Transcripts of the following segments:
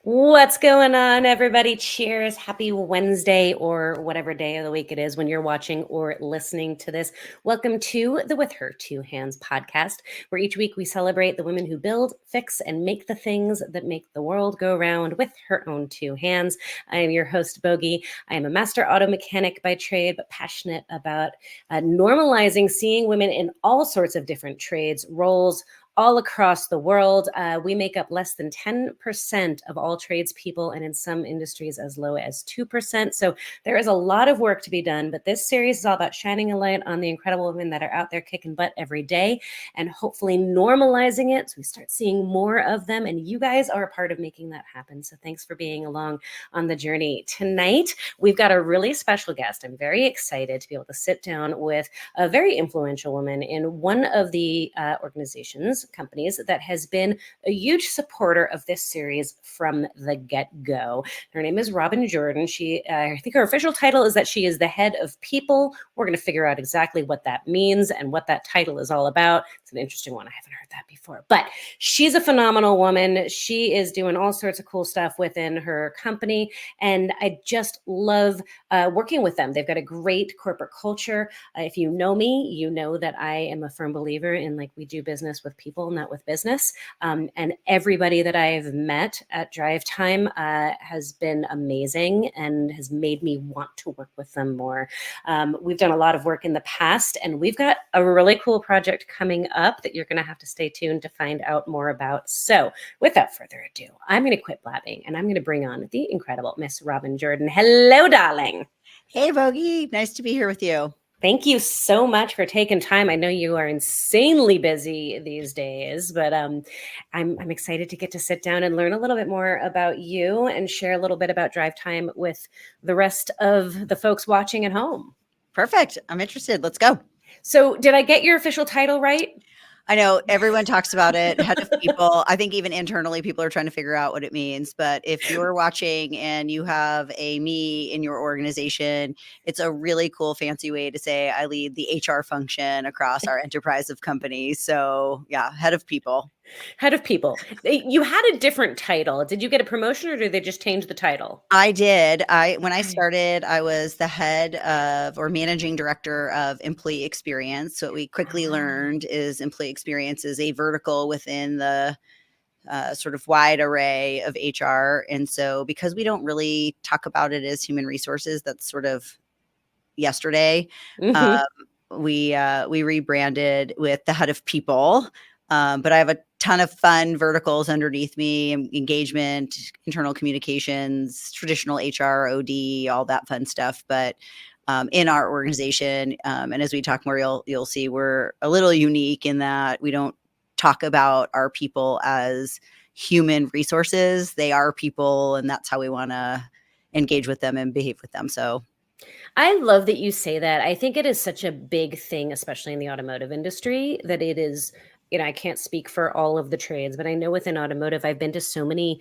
What's going on, everybody? Cheers. Happy Wednesday, or whatever day of the week it is when you're watching or listening to this. Welcome to the With Her Two Hands podcast, where each week we celebrate the women who build, fix, and make the things that make the world go round with her own two hands. I am your host, Bogi. I am a master auto mechanic by trade, but passionate about normalizing seeing women in all sorts of different trades, roles, all across the world. We make up less than 10% of all tradespeople, and in some industries as low as 2%. So there is a lot of work to be done, but this series is all about shining a light on the incredible women that are out there kicking butt every day and hopefully normalizing it so we start seeing more of them. And you guys are a part of making that happen. So thanks for being along on the journey. Tonight, we've got a really special guest. I'm very excited to be able to sit down with a very influential woman in one of the organizations, companies that has been a huge supporter of this series from the get-go. Her name is Robyn Jordan. I think her official title is that she is the head of people. We're going to figure out exactly what that means and what that title is all about. It's an interesting one. I haven't heard that before, but she's a phenomenal woman. She is doing all sorts of cool stuff within her company, and I just love working with them. They've got a great corporate culture. If you know me, you know that I am a firm believer in we do business with people, not with business. And everybody that I've met at DriveTime has been amazing and has made me want to work with them more. We've done a lot of work in the past, and we've got a really cool project coming up that you're going to have to stay tuned to find out more about. So without further ado, I'm going to quit blabbing and I'm going to bring on the incredible Miss Robyn Jordan. Hello, darling. Hey, Bogi. Nice to be here with you. Thank you so much for taking time. I know you are insanely busy these days, but I'm excited to get to sit down and learn a little bit more about you and share a little bit about DriveTime with the rest of the folks watching at home. Perfect. I'm interested. Let's go. So did I get your official title right? I know everyone talks about it, head of people. I think even internally, people are trying to figure out what it means. But if you're watching and you have a me in your organization, it's a really cool, fancy way to say I lead the HR function across our enterprise of companies. So yeah, head of people. Head of people. You had a different title. Did you get a promotion or did they just change the title? I did. When I started, I was the head of or managing director of employee experience. So what we quickly learned is employee experience is a vertical within the sort of wide array of HR. And so because we don't really talk about it as human resources, that's sort of yesterday. We rebranded with the head of people. But I have a ton of fun verticals underneath me: engagement, internal communications, traditional HR, OD, all that fun stuff. But in our organization, and as we talk more, you'll see we're a little unique in that we don't talk about our people as human resources. They are people, and that's how we want to engage with them and behave with them. So I love that you say that. I think it is such a big thing, especially in the automotive industry, that it is, I can't speak for all of the trades, but I know within automotive, I've been to so many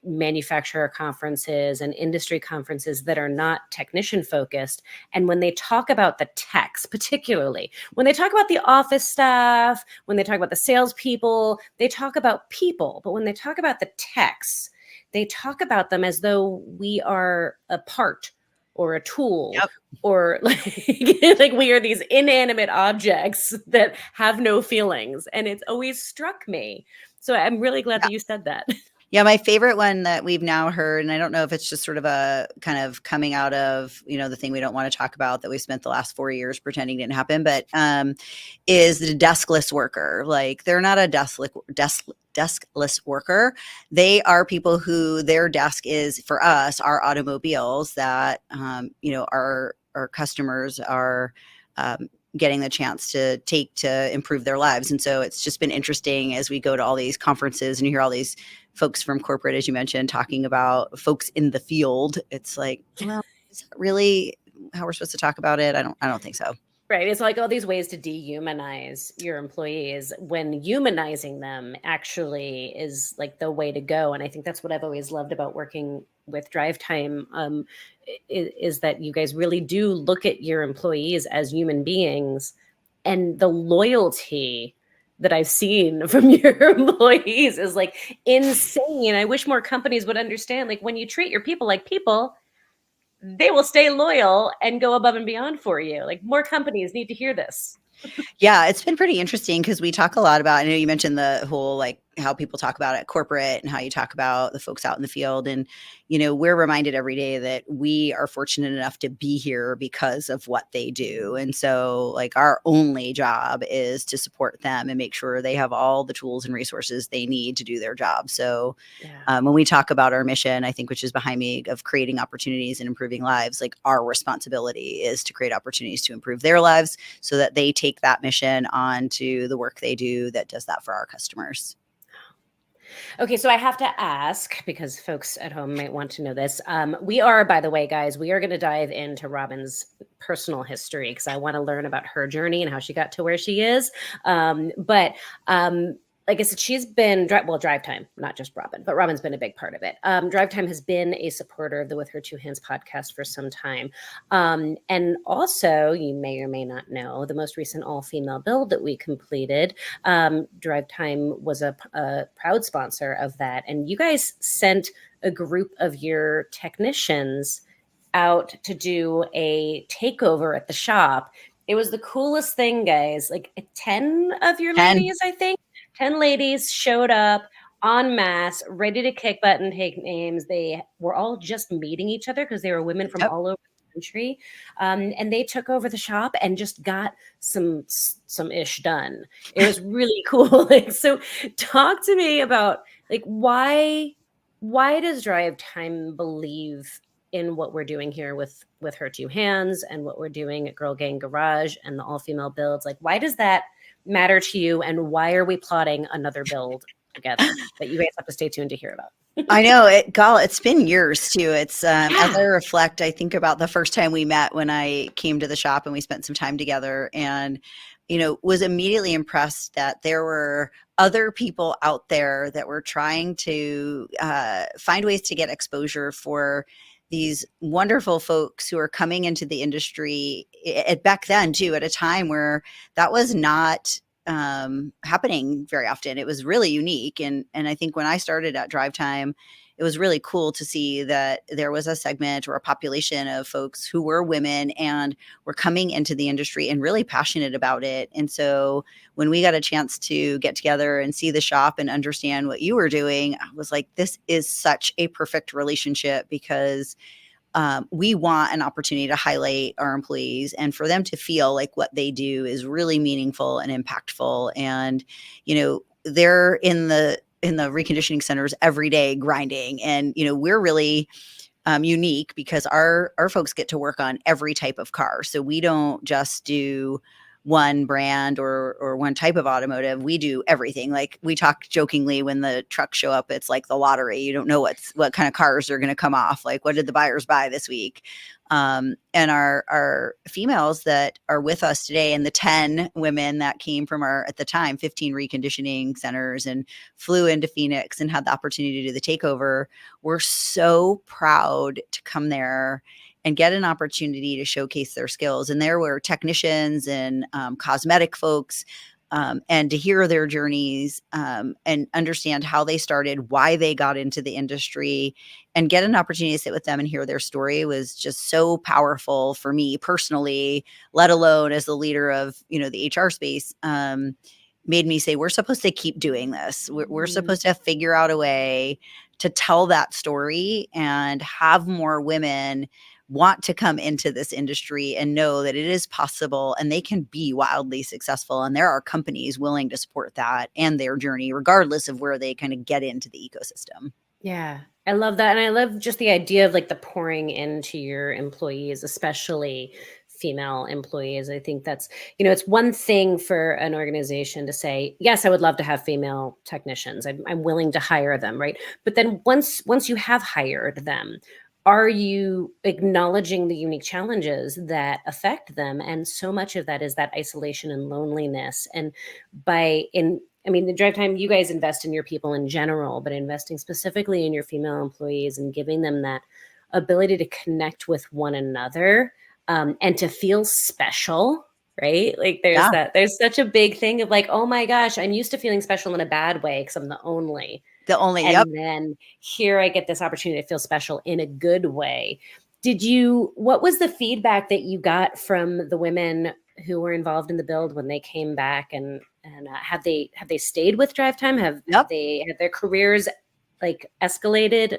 manufacturer conferences and industry conferences that are not technician focused. And when they talk about the techs, particularly when they talk about the office staff, when they talk about the salespeople, they talk about people. But when they talk about the techs, they talk about them as though we are a part or a tool, yep. or like we are these inanimate objects that have no feelings. And it's always struck me. So I'm really glad that you said that. Yeah, my favorite one that we've now heard, and I don't know if it's just sort of a kind of coming out of, the thing we don't want to talk about that we spent the last 4 years pretending didn't happen, but is the deskless worker. Like, they're not a deskless worker. They are people who their desk is, for us, our automobiles that, our customers are getting the chance to take to improve their lives. And so it's just been interesting as we go to all these conferences and you hear all these folks from corporate, as you mentioned, talking about folks in the field. It's like, well, is that really how we're supposed to talk about it? I don't think so. Right. It's like all these ways to dehumanize your employees when humanizing them actually is like the way to go. And I think that's what I've always loved about working with DriveTime, is that you guys really do look at your employees as human beings, and the loyalty that I've seen from your employees is like insane. I wish more companies would understand, like, when you treat your people like people, they will stay loyal and go above and beyond for you. Like, more companies need to hear this. Yeah, it's been pretty interesting because we talk a lot about, I know you mentioned the whole, like, how people talk about it at corporate and how you talk about the folks out in the field. And, we're reminded every day that we are fortunate enough to be here because of what they do. And so, like, our only job is to support them and make sure they have all the tools and resources they need to do their job. So, Yeah. when we talk about our mission, I think, which is behind me, of creating opportunities and improving lives, like, our responsibility is to create opportunities to improve their lives so that they take that mission on to the work they do that does that for our customers. Okay, so I have to ask, because folks at home might want to know this. We are, by the way, guys, we are going to dive into Robyn's personal history because I want to learn about her journey and how she got to where she is. But like I said, she's been, DriveTime, not just Robyn, but Robyn's been a big part of it. DriveTime has been a supporter of the With Her Two Hands podcast for some time. And also, you may or may not know, the most recent all-female build that we completed, DriveTime was a proud sponsor of that. And you guys sent a group of your technicians out to do a takeover at the shop. It was the coolest thing, guys. Like 10 of your 10. ladies, I think, 10 ladies showed up en masse, ready to kick butt and take names. They were all just meeting each other because they were women from Yep. all over the country. And they took over the shop and just got some ish done. It was really cool. Like, so talk to me about, like, why does DriveTime believe in what we're doing here with Her Two Hands and what we're doing at Girl Gang Garage and the all-female builds? Like, why does that matter to you, and why are we plotting another build together that you guys have to stay tuned to hear about? I know it's been years too. It's as I reflect, I think about the first time we met when I came to the shop and we spent some time together, and was immediately impressed that there were other people out there that were trying to find ways to get exposure for these wonderful folks who are coming into the industry back then too, at a time where that was not happening very often. It was really unique. And I think when I started at DriveTime, it was really cool to see that there was a segment or a population of folks who were women and were coming into the industry and really passionate about it. And so when we got a chance to get together and see the shop and understand what you were doing, I was like, this is such a perfect relationship, because we want an opportunity to highlight our employees and for them to feel like what they do is really meaningful and impactful. And, they're in the reconditioning centers every day grinding. And, we're really unique because our folks get to work on every type of car. So we don't just do one brand or one type of automotive. We do everything. Like, we talk jokingly when the trucks show up, it's like the lottery. You don't know what kind of cars are going to come off. Like, what did the buyers buy this week? And our females that are with us today, and the 10 women that came from our, at the time, 15 reconditioning centers and flew into Phoenix and had the opportunity to do the takeover, we're so proud to come there and get an opportunity to showcase their skills. And there were technicians and cosmetic folks, and to hear their journeys and understand how they started, why they got into the industry, and get an opportunity to sit with them and hear their story was just so powerful for me personally, let alone as the leader of, the HR space. Made me say, we're supposed to keep doing this. We're supposed to figure out a way to tell that story and have more women want to come into this industry and know that it is possible and they can be wildly successful. And there are companies willing to support that and their journey, regardless of where they kind of get into the ecosystem. Yeah, I love that. And I love just the idea of, like, the pouring into your employees, especially female employees. I think that's, it's one thing for an organization to say, yes, I would love to have female technicians. I'm willing to hire them, right? But then once you have hired them, are you acknowledging the unique challenges that affect them? And so much of that is that isolation and loneliness. And the DriveTime, you guys invest in your people in general, but investing specifically in your female employees and giving them that ability to connect with one another, and to feel special right? Like Yeah, there's such a big thing of like, oh my gosh, I'm used to feeling special in a bad way because I'm the only. the only yep. And then here I get this opportunity to feel special in a good way. What was the feedback that you got from the women who were involved in the build when they came back, and have they stayed with Drive Time? Yep. Have their careers like escalated?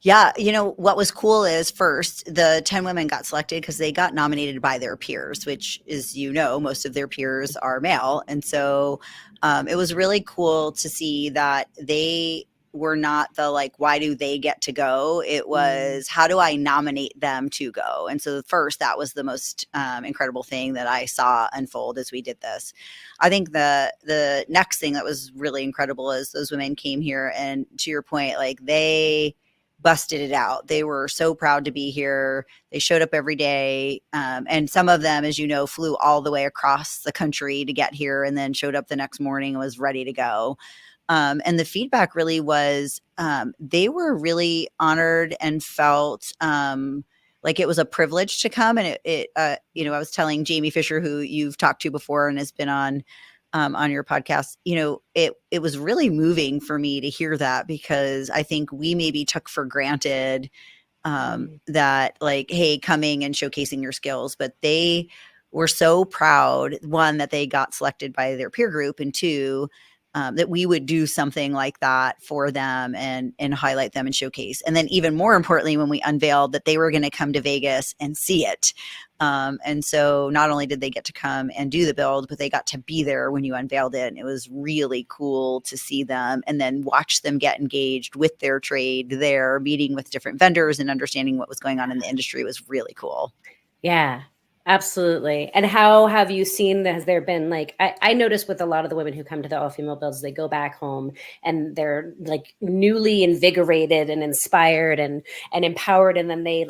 Yeah, what was cool is first, the 10 women got selected because they got nominated by their peers, which is, most of their peers are male. And so it was really cool to see that they were not the like, why do they get to go? It was, how do I nominate them to go? And so first, that was the most incredible thing that I saw unfold as we did this. I think the next thing that was really incredible is those women came here, and to your point, like they busted it out. They were so proud to be here. They showed up every day. And some of them, as you know, flew all the way across the country to get here and then showed up the next morning and was ready to go. And the feedback really was they were really honored and felt like it was a privilege to come. And I was telling Jamie Fisher, who you've talked to before and has been on your podcast, it was really moving for me to hear that, because I think we maybe took for granted that like, hey, coming and showcasing your skills, but they were so proud, one, that they got selected by their peer group, and two, that we would do something like that for them and highlight them and showcase. And then even more importantly, when we unveiled that they were going to come to Vegas and see it. And so not only did they get to come and do the build, but they got to be there when you unveiled it. And it was really cool to see them and then watch them get engaged with their trade there, meeting with different vendors and understanding what was going on in the industry. Was really cool. Yeah. Absolutely. And how have you seen, has there been like, I noticed with a lot of the women who come to the all-female builds, they go back home and they're like newly invigorated and inspired and empowered. And then they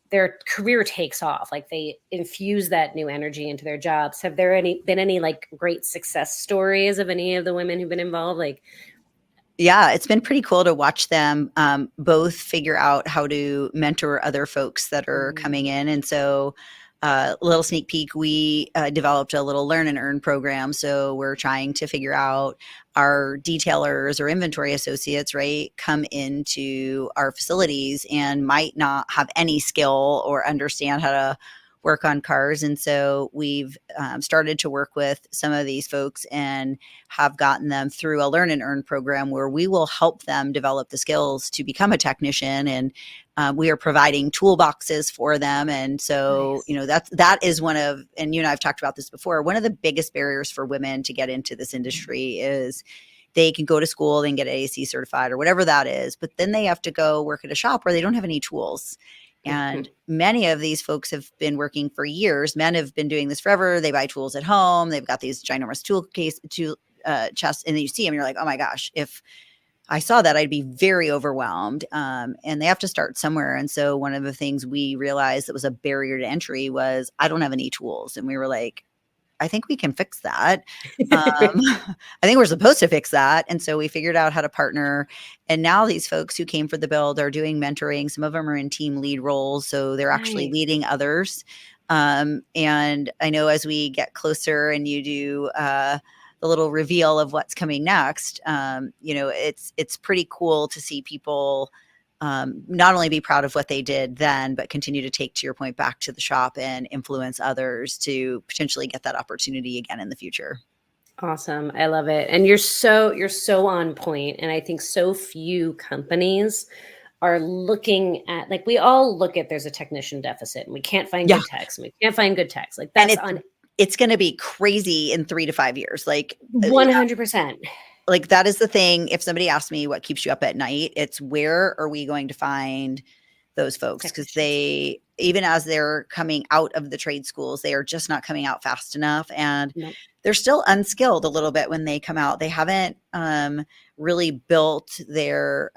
their career takes off. Like they infuse that new energy into their jobs. Have there been any like great success stories of any of the women who've been involved? Like, yeah, it's been pretty cool to watch them both figure out how to mentor other folks that are coming in. And so little sneak peek, we developed a little learn and earn program. So we're trying to figure out our detailers or inventory associates, right, come into our facilities and might not have any skill or understand how to work on cars. And so we've started to work with some of these folks and have gotten them through a learn and earn program where we will help them develop the skills to become a technician. And we are providing toolboxes for them. And so, nice. that is one of, and I've talked about this before, one of the biggest barriers for women to get into this industry is they can go to school and get AAC certified or whatever that is, but then they have to go work at a shop where they don't have any tools. And many of these folks have been working for years. Men have been doing this forever. They buy tools at home. They've got these ginormous tool chests, and then you see them, you're like, oh my gosh, if I saw that, I'd be very overwhelmed. And they have to start somewhere. And so one of the things we realized that was a barrier to entry was, I don't have any tools. And we were like, I think we can fix that. I think we're supposed to fix that. And so we figured out how to partner. And now these folks who came for the build are doing mentoring. Some of them are in team lead roles. So they're actually leading others. And I know as we get closer and you do the little reveal of what's coming next, it's pretty cool to see people not only be proud of what they did then, but continue to take, to your point, back to the shop and influence others to potentially get that opportunity again in the future. Awesome. I love it. And you're so on point. And I think so few companies are looking at, like, we all look at, there's a technician deficit and we can't find good techs and we can't find good techs. Like that's it's going to be crazy in 3 to 5 years. Like 100%. Like that is the thing. If somebody asks me what keeps you up at night, it's where are we going to find those folks? Because they, even as they're coming out of the trade schools, they are just not coming out fast enough. And they're still unskilled a little bit when they come out. They haven't really built their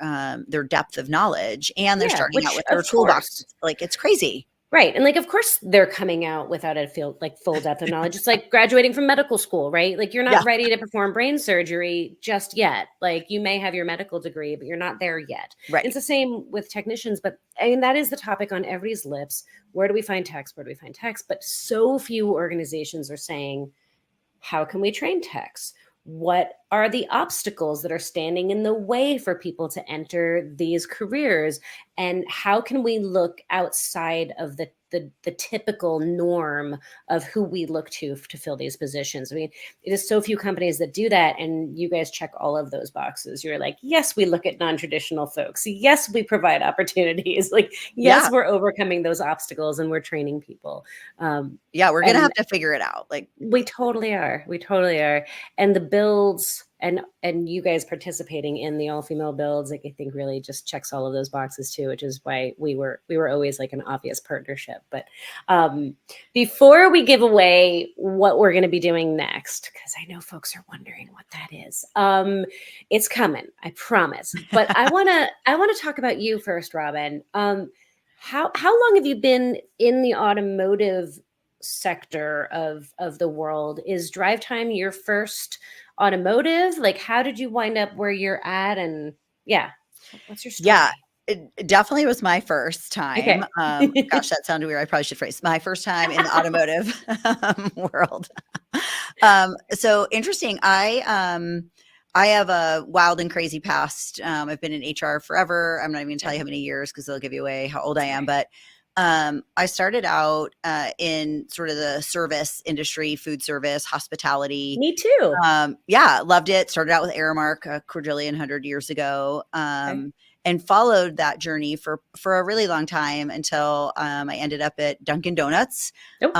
depth of knowledge, and they're starting out with their toolbox. Like it's crazy. Right. And like, of course, they're coming out without a full depth of knowledge. It's like graduating from medical school, right? Like, you're Yeah, not ready to perform brain surgery just yet. Like, you may have your medical degree, but you're not there yet. right. It's the same with technicians. But I mean, that is the topic on everybody's lips. Where do we find techs? Where do we find techs? But so few organizations are saying, how can we train techs? What are the obstacles that are standing in the way for people to enter these careers? And how can we look outside of the typical norm of who we look to fill these positions? I mean, it is so few companies that do that. And you guys check all of those boxes. You're like, yes, we look at non-traditional folks. Yes, we provide opportunities. Like, Yeah. yes, we're overcoming those obstacles and we're training people. Yeah, we're gonna And have to figure it out. Like, we totally are. We totally are. And the builds and you guys participating in the all female builds, like, I think really just checks all of those boxes too, which is why we were always like an obvious partnership. But before we give away what we're going to be doing next, because I know folks are wondering what that is, it's coming, I promise. But I wanna talk about you first, Robyn. How long have you been in the automotive sector of the world? Is drive time your first automotive? Like, how did you wind up where you're at? And yeah, what's your yeah, story? it definitely was my first time. Okay. Gosh, that sounded weird. I probably should phrase my first time in the automotive world. So interesting. I have a wild and crazy past. I've been in HR forever. I'm not even gonna tell you how many years because they'll give you away how old I am. But I started out in sort of the service industry, food service, hospitality. Me too. Yeah, loved it. Started out with Aramark a quadrillion 100 years ago, Okay. and followed that journey for a really long time until I ended up at Dunkin' Donuts, Nope.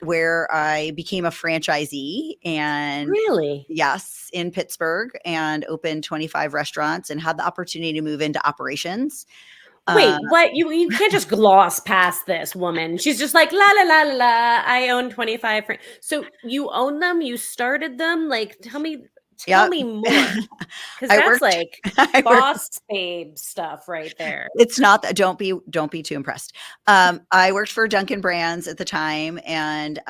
where I became a franchisee. And Really? yes, in Pittsburgh, and opened 25 restaurants and had the opportunity to move into operations. Uh, Wait, what? You can't just gloss past this woman. She's just like, la la la la la. I own 25. So you own them? You started them? Like, tell yeah, me more. Because I that's worked. like I worked boss babe stuff right there. It's not that, don't be too impressed. I worked for Dunkin' Brands at the time, and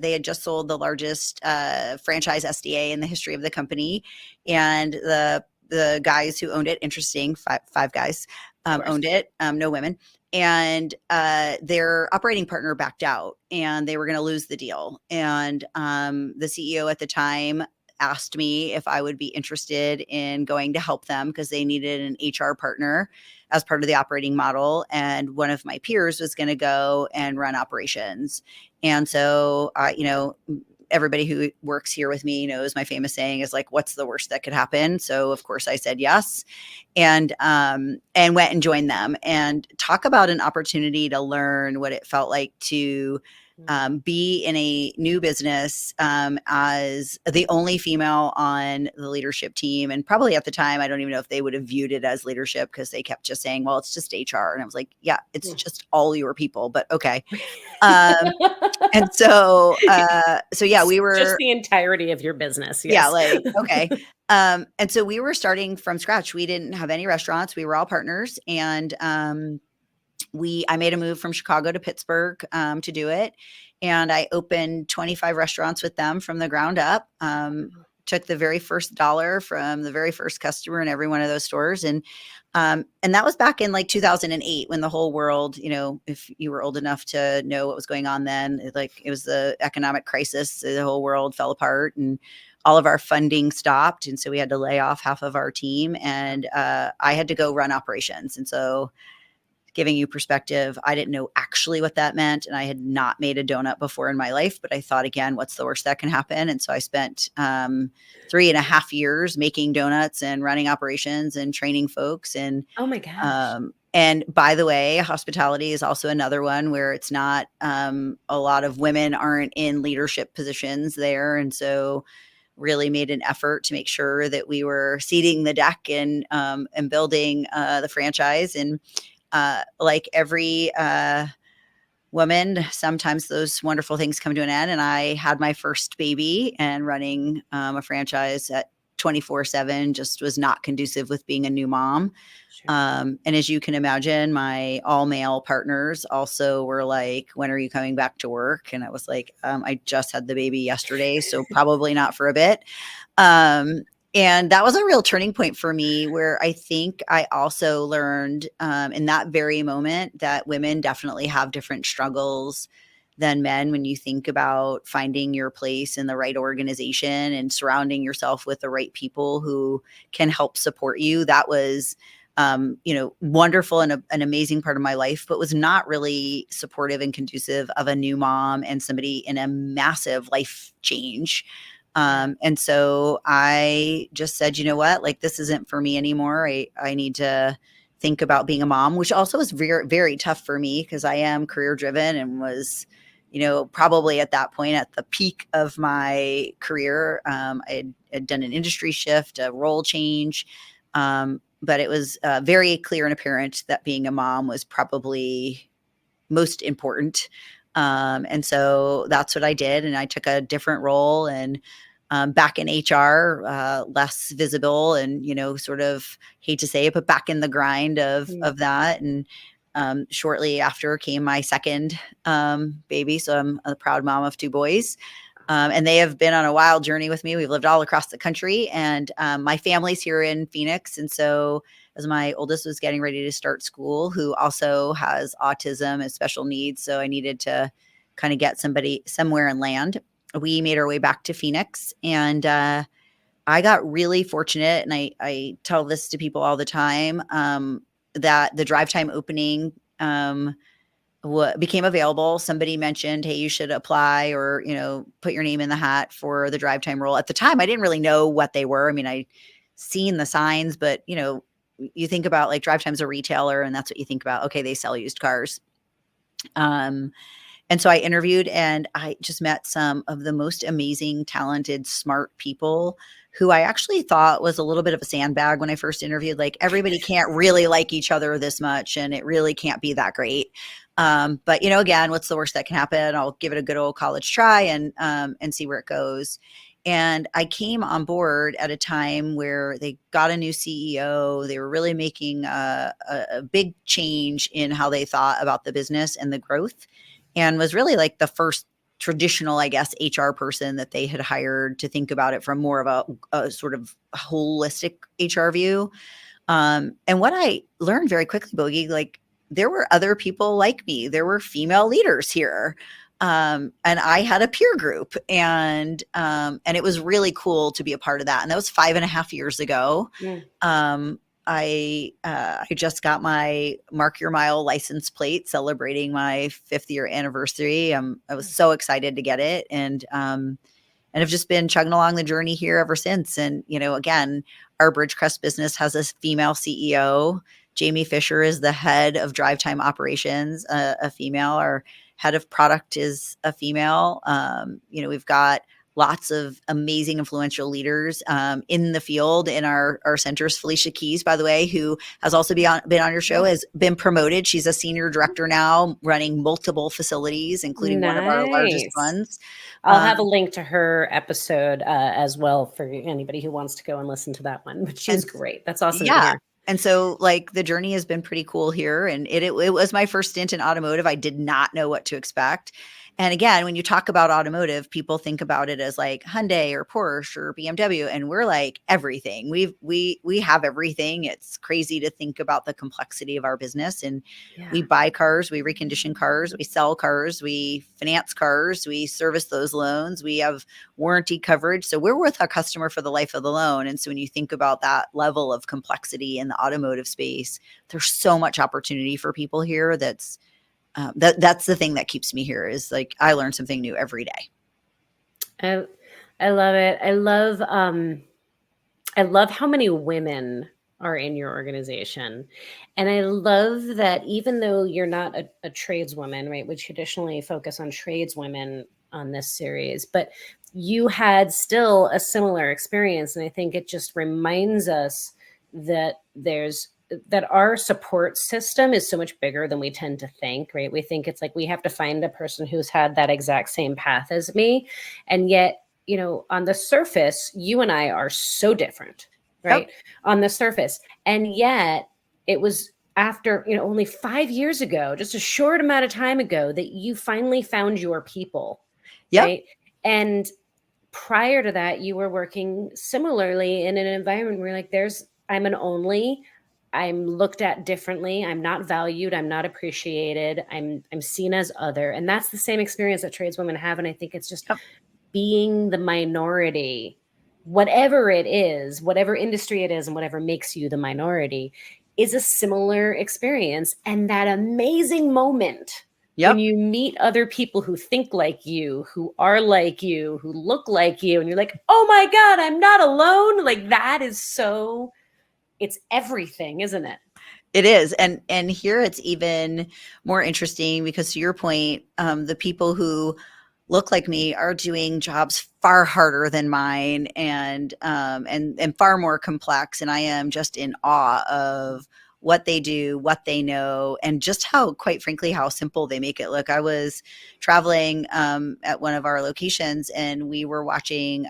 they had just sold the largest franchise SDA in the history of the company. And the guys who owned it, interesting, five guys owned it, no women. And their operating partner backed out, and they were going to lose the deal. And the CEO at the time asked me if I would be interested in going to help them because they needed an HR partner as part of the operating model. And one of my peers was going to go and run operations. And so, everybody who works here with me knows my famous saying is like, what's the worst that could happen? So of course I said yes, and went and joined them. And talk about an opportunity to learn what it felt like to be in a new business as the only female on the leadership team. And probably at the time, I don't even know if they would have viewed it as leadership because they kept just saying, well, it's just HR. And I was like, yeah, it's just all your people, but okay. And so yeah, we were just the entirety of your business. yeah, Yes. like, okay. And so we were starting from scratch. We didn't have any restaurants. We were all partners. And I made a move from Chicago to Pittsburgh to do it. And I opened 25 restaurants with them from the ground up. Took the very first dollar from the very first customer in every one of those stores. And that was back in like 2008 when the whole world, if you were old enough to know what was going on then, it was the economic crisis. The whole world fell apart and all of our funding stopped. And so we had to lay off half of our team, and I had to go run operations. And so, giving you perspective, I didn't know actually what that meant. And I had not made a donut before in my life, but I thought, again, what's the worst that can happen? And so I spent 3.5 years making donuts and running operations and training folks. And Oh my gosh. and by the way, hospitality is also another one where it's not, a lot of women aren't in leadership positions there. And so really made an effort to make sure that we were seeding the deck and building the franchise. And like every woman, sometimes those wonderful things come to an end. And I had my first baby, and running a franchise at 24/7 just was not conducive with being a new mom. Sure. And as you can imagine, my all male partners also were like, when are you coming back to work? And I was like, I just had the baby yesterday, so probably not for a bit. And that was a real turning point for me, where I think I also learned in that very moment that women definitely have different struggles than men when you think about finding your place in the right organization and surrounding yourself with the right people who can help support you. That was wonderful and an amazing part of my life, but was not really supportive and conducive of a new mom and somebody in a massive life change. And so I just said, you know what, like, this isn't for me anymore. I need to think about being a mom, which also was very, very tough for me because I am career driven and was, probably at that point at the peak of my career. I had done an industry shift, a role change. But it was very clear and apparent that being a mom was probably most important. And so that's what I did. And I took a different role and back in HR, less visible and, sort of hate to say it, but back in the grind of that. And shortly after came my second baby. So I'm a proud mom of two boys. And they have been on a wild journey with me. We've lived all across the country, and my family's here in Phoenix. And so as my oldest was getting ready to start school, who also has autism and special needs, so I needed to kind of get somebody somewhere and land, we made our way back to Phoenix. And I got really fortunate, and I tell this to people all the time, that the drive time opening became available. Somebody mentioned, hey, you should apply or, put your name in the hat for the drive time role. At the time, I didn't really know what they were. I mean, I seen the signs, but, you think about like drive time's a retailer and that's what you think about. Okay, they sell used cars. And so I interviewed and I just met some of the most amazing, talented, smart people who I actually thought was a little bit of a sandbag when I first interviewed. Like, everybody can't really like each other this much and it really can't be that great. But again, what's the worst that can happen? I'll give it a good old college try and see where it goes. And I came on board at a time where they got a new CEO. They were really making a big change in how they thought about the business and the growth, and was really like the first traditional, I guess, HR person that they had hired to think about it from more of a sort of holistic HR view. And what I learned very quickly, Bogi, like, there were other people like me. There were female leaders here. And I had a peer group, and it was really cool to be a part of that. And that was 5.5 years ago. I just got my Mark Your Mile license plate, celebrating my 5th year anniversary. I was so excited to get it, and have just been chugging along the journey here ever since. And again, our Bridgecrest business has a female CEO. Jamie Fisher is the head of Drive Time operations, a female. Our head of product is a female. We've got lots of amazing, influential leaders in the field. In our centers, Felicia Keys, by the way, who has also been on your show, has been promoted. She's a senior director now, running multiple facilities, including one of our largest ones. I'll have a link to her episode as well for anybody who wants to go and listen to that one. But she's great. That's awesome. Yeah. And so, like, the journey has been pretty cool here. And it was my first stint in automotive. I did not know what to expect. And again, when you talk about automotive, people think about it as like Hyundai or Porsche or BMW, and we're like everything. We have everything. It's crazy to think about the complexity of our business. And we buy cars, we recondition cars, we sell cars, we finance cars, we service those loans, we have warranty coverage. So we're with our customer for the life of the loan. And so when you think about that level of complexity in the automotive space, there's so much opportunity for people here. That's the thing that keeps me here, is like, I learn something new every day. I love it. I love how many women are in your organization. And I love that even though you're not a tradeswoman, right? We traditionally focus on tradeswomen on this series, but you had still a similar experience. And I think it just reminds us that that our support system is so much bigger than we tend to think, right? We think it's like we have to find a person who's had that exact same path as me. And yet on the surface, you and I are so different, right? Yep. On the surface. And yet it was after, only 5 years ago, just a short amount of time ago, that you finally found your people, Yep. right? And prior to that, you were working similarly in an environment where I'm an only, I'm looked at differently, I'm not valued, I'm not appreciated, I'm seen as other. And that's the same experience that tradeswomen have. And I think it's just Yep. being the minority, whatever it is, whatever industry it is, and whatever makes you the minority, is a similar experience. And that amazing moment when Yep. you meet other people who think like you, who are like you, who look like you, and you're like, oh my God, I'm not alone. Like, that is so, it's everything, isn't it? It is. And here it's even more interesting because, to your point, the people who look like me are doing jobs far harder than mine, and far more complex. And I am just in awe of what they do, what they know, and just how, quite frankly, how simple they make it look. I was traveling at one of our locations, and we were watching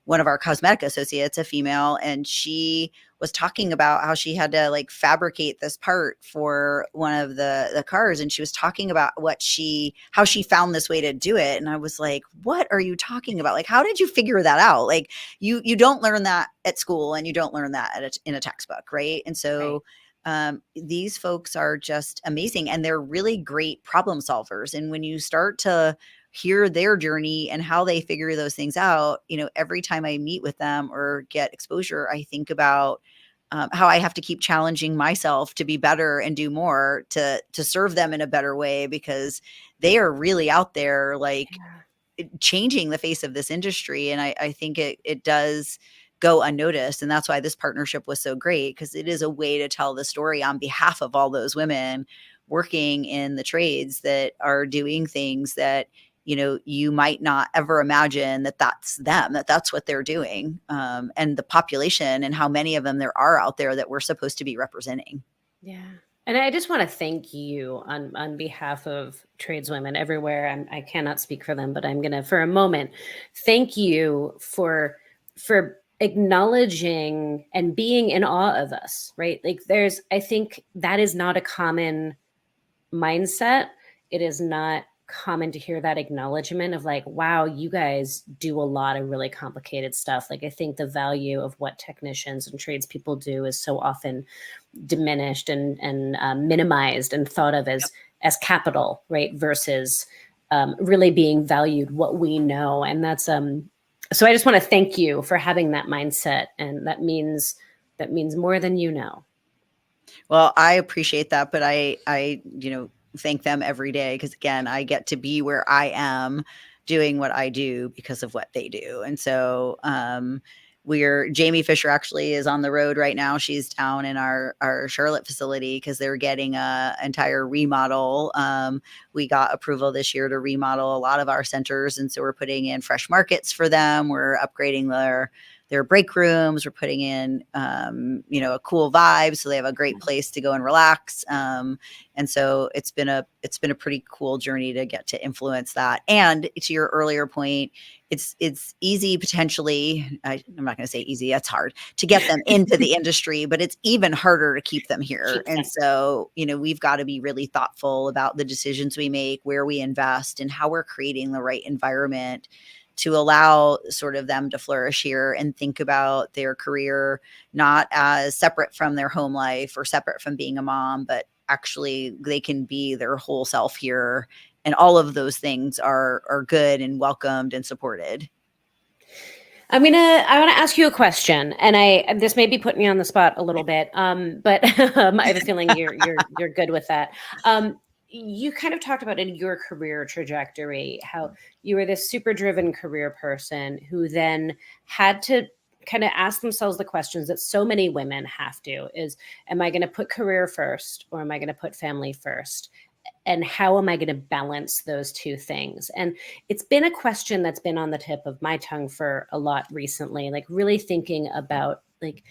one of our cosmetic associates, a female, and she was talking about how she had to like fabricate this part for one of the cars. And she was talking about how she found this way to do it. And I was like, what are you talking about? Like, how did you figure that out? Like, you don't learn that at school, and you don't learn that in a textbook. Right. And so these folks are just amazing, and they're really great problem solvers. And when you start to hear their journey and how they figure those things out, every time I meet with them or get exposure, I think about how I have to keep challenging myself to be better and do more to serve them in a better way, because they are really out there, like, changing the face of this industry. And I think it does go unnoticed. And that's why this partnership was so great, because it is a way to tell the story on behalf of all those women working in the trades that are doing things that you might not ever imagine that that's them, that's what they're doing, and the population and how many of them there are out there that we're supposed to be representing. Yeah. And I just want to thank you on behalf of tradeswomen everywhere. I cannot speak for them, but I'm going to, for a moment, thank you for acknowledging and being in awe of us, right? Like, I think that is not a common mindset. It is not common to hear that acknowledgement of like, wow, you guys do a lot of really complicated stuff. Like, I think the value of what technicians and tradespeople do is so often diminished and minimized and thought of as capital, right? Versus really being valued what we know. And that's so I just want to thank you for having that mindset, and that means more than you know. Well, I appreciate that, but I thank them every day, because again, I get to be where I am doing what I do because of what they do. And so Jamie Fisher actually is on the road right now. She's down in our Charlotte facility because they're getting a entire remodel. We got approval this year to remodel a lot of our centers, and so we're putting in fresh markets for them. We're upgrading their break rooms. We're putting in, a cool vibe, so they have a great place to go and relax. And so it's been a pretty cool journey to get to influence that. And to your earlier point, it's easy potentially. I'm not going to say easy. That's hard to get them into the industry, but it's even harder to keep them here. And so, we've got to be really thoughtful about the decisions we make, where we invest, and how we're creating the right environment to allow sort of them to flourish here and think about their career not as separate from their home life or separate from being a mom, but actually they can be their whole self here. And all of those things are good and welcomed and supported. I want to ask you a question, and this may be putting you on the spot a little bit, but I have a feeling you're good with that. You kind of talked about in your career trajectory how you were this super driven career person who then had to kind of ask themselves the questions that so many women have to: is, am I going to put career first, or am I going to put family first? And how am I going to balance those two things? And it's been a question that's been on the tip of my tongue for a lot recently, like really thinking about like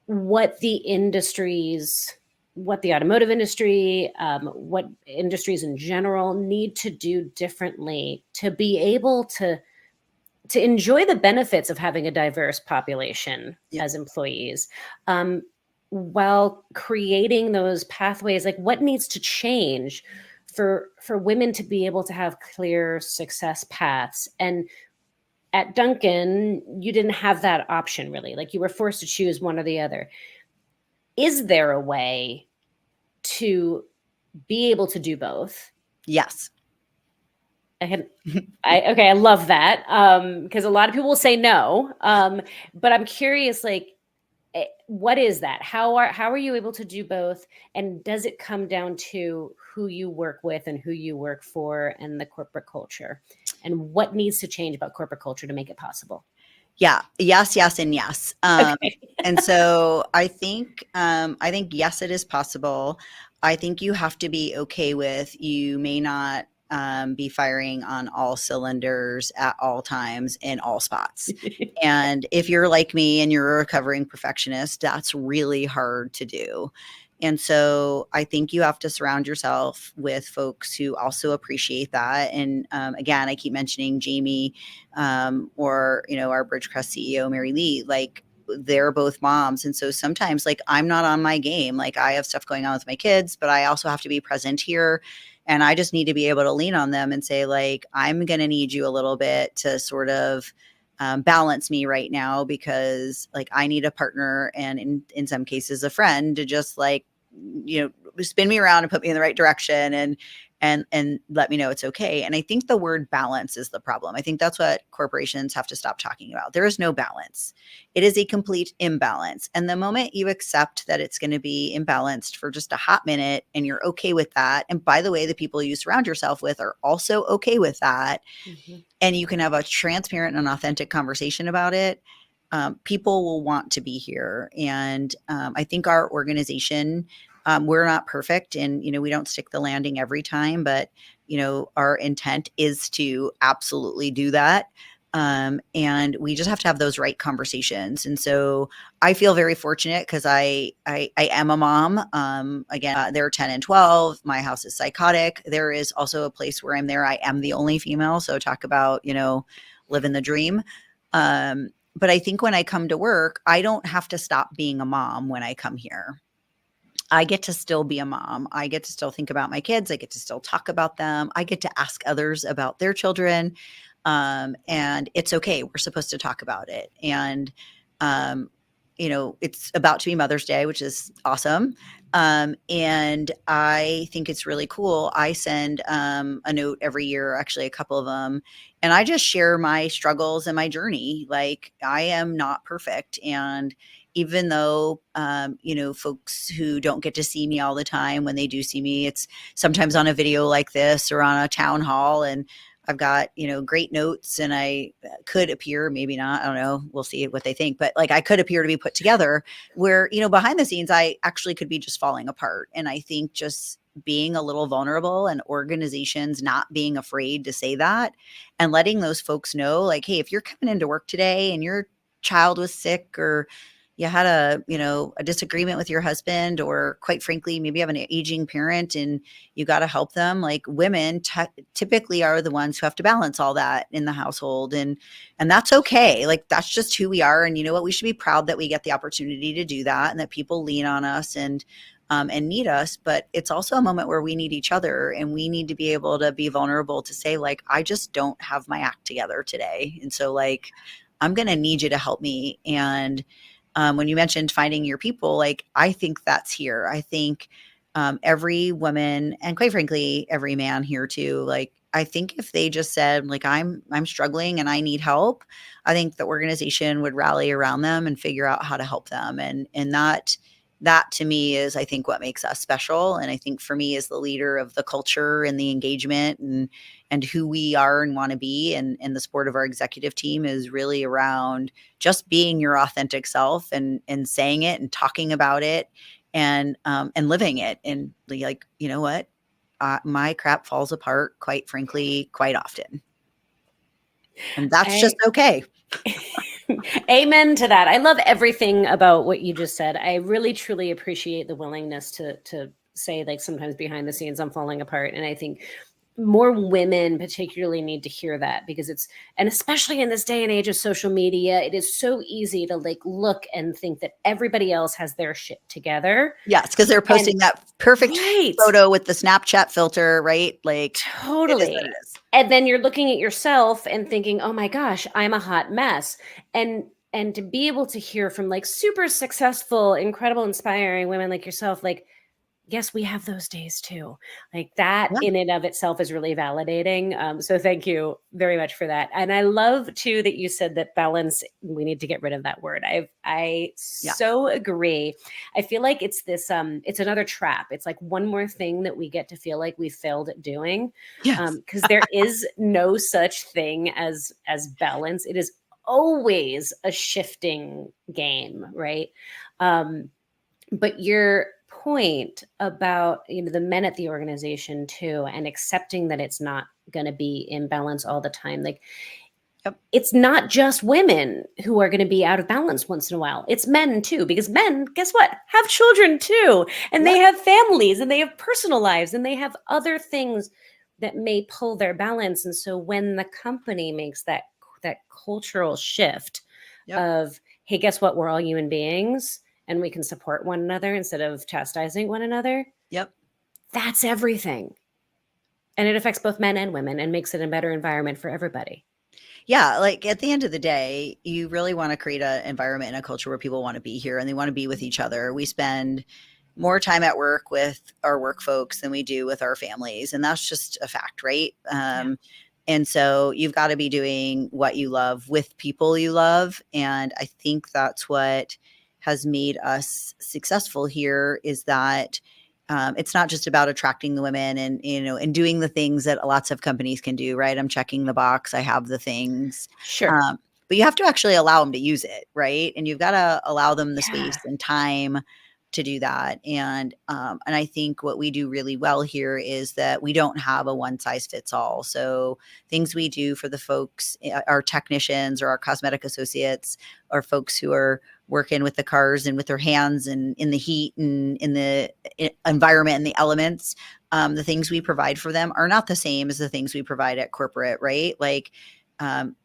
what the automotive industry, what industries in general need to do differently to be able to to enjoy the benefits of having a diverse population Yep. as employees, while creating those pathways. Like, what needs to change for women to be able to have clear success paths? And at Duncan, you didn't have that option, really. Like, you were forced to choose one or the other. Is there a way to be able to do both? Yes. I love that. Because a lot of people will say no. But I'm curious, like, what is that? How are you able to do both? And does it come down to who you work with and who you work for and the corporate culture? And what needs to change about corporate culture to make it possible? Yeah. Yes, yes, and yes. Okay. And so I think yes, it is possible. I think you have to be okay with, you may not be firing on all cylinders at all times in all spots. And if you're like me and you're a recovering perfectionist, that's really hard to do. And so I think you have to surround yourself with folks who also appreciate that. And again, I keep mentioning Jamie, or, our Bridgecrest CEO, Mary Lee, like, they're both moms. And so sometimes, like, I'm not on my game. Like, I have stuff going on with my kids, but I also have to be present here. And I just need to be able to lean on them and say, like, I'm going to need you a little bit to sort of balance me right now, because, like, I need a partner, and in some cases a friend, to just, like, spin me around and put me in the right direction, and let me know it's okay. And I think the word balance is the problem. I think that's what corporations have to stop talking about. There is no balance. It is a complete imbalance. And the moment you accept that it's going to be imbalanced for just a hot minute, and you're okay with that, and by the way, the people you surround yourself with are also okay with that, and you can have a transparent and authentic conversation about it, people will want to be here. And I think our organization, we're not perfect, and we don't stick the landing every time, but our intent is to absolutely do that. And we just have to have those right conversations. And so I feel very fortunate, because I am a mom. Again, they're 10 and 12. My house is psychotic. There is also a place where I'm there. I am the only female. So talk about, living the dream. But I think when I come to work, I don't have to stop being a mom when I come here. I get to still be a mom. I get to still think about my kids. I get to still talk about them. I get to ask others about their children. And it's okay. We're supposed to talk about it. And, it's about to be Mother's Day, which is awesome. And I think it's really cool. I send a note every year, actually a couple of them, and I just share my struggles and my journey. Like, I am not perfect. And even though, folks who don't get to see me all the time, when they do see me, it's sometimes on a video like this or on a town hall. And I've got, great notes, and I could appear, maybe not, I don't know, we'll see what they think, but, like, I could appear to be put together, where, behind the scenes, I actually could be just falling apart. And I think just being a little vulnerable, and organizations not being afraid to say that, and letting those folks know, like, hey, if you're coming into work today and your child was sick, or you had a disagreement with your husband, or quite frankly, maybe you have an aging parent and you got to help them. Like, women typically are the ones who have to balance all that in the household. And that's okay. Like, that's just who we are. And you know what? We should be proud that we get the opportunity to do that, and that people lean on us and need us. But it's also a moment where we need each other, and we need to be able to be vulnerable to say, like, I just don't have my act together today. And so, like, I'm going to need you to help me. And when you mentioned finding your people, like, I think that's here. I think every woman, and quite frankly, every man here too, like, I think if they just said, like, I'm struggling and I need help, I think the organization would rally around them and figure out how to help them. And that to me is, I think, what makes us special. And I think for me, as the leader of the culture and the engagement and who we are and want to be, and the support of our executive team, is really around just being your authentic self, and saying it and talking about it, and living it. And, like, you know what? My crap falls apart, quite frankly, quite often. And that's just okay. Amen to that. I love everything about what you just said. I really, truly appreciate the willingness to say, like, sometimes behind the scenes I'm falling apart. And I think more women particularly need to hear that, because and especially in this day and age of social media, it is so easy to like look and think that everybody else has their shit together. Yes, because they're posting that perfect Right. photo with the Snapchat filter, right? Like, it is what Totally. it is. And then you're looking at yourself and thinking, oh my gosh, I'm a hot mess. And to be able to hear from like super successful, incredible, inspiring women like yourself, like, yes, we have those days too. Like that Yeah. in and of itself is really validating. So thank you very much for that. And I love too that you said that balance, we need to get rid of that word. I Yeah. so agree. I feel like it's this, it's another trap. It's like one more thing that we get to feel like we failed at doing. Yes. Because there is no such thing as balance. It is always a shifting game, right? But your point about, the men at the organization too, and accepting that it's not going to be in balance all the time, like, Yep. it's not just women who are going to be out of balance once in a while. It's men too, because men, guess what, have children too, and they have families, and they have personal lives, and they have other things that may pull their balance. And so when the company makes that cultural shift Yep. of, hey, guess what, we're all human beings and we can support one another instead of chastising one another, Yep. that's everything. And it affects both men and women and makes it a better environment for everybody. Yeah, like at the end of the day, you really want to create an environment and a culture where people want to be here and they want to be with each other. We spend more time at work with our work folks than we do with our families, and that's just a fact, right? And so you've got to be doing what you love with people you love, and I think that's what has made us successful here, is that it's not just about attracting the women and, and doing the things that lots of companies can do, right? I'm checking the box, I have the things. Sure. But you have to actually allow them to use it, right? And you've got to allow them the Yeah. space and time to do that. And I think what we do really well here is that we don't have a one size fits all. So things we do for the folks, our technicians or our cosmetic associates, or folks who are working with the cars and with their hands and in the heat and in the environment and the elements, the things we provide for them are not the same as the things we provide at corporate, right? Like,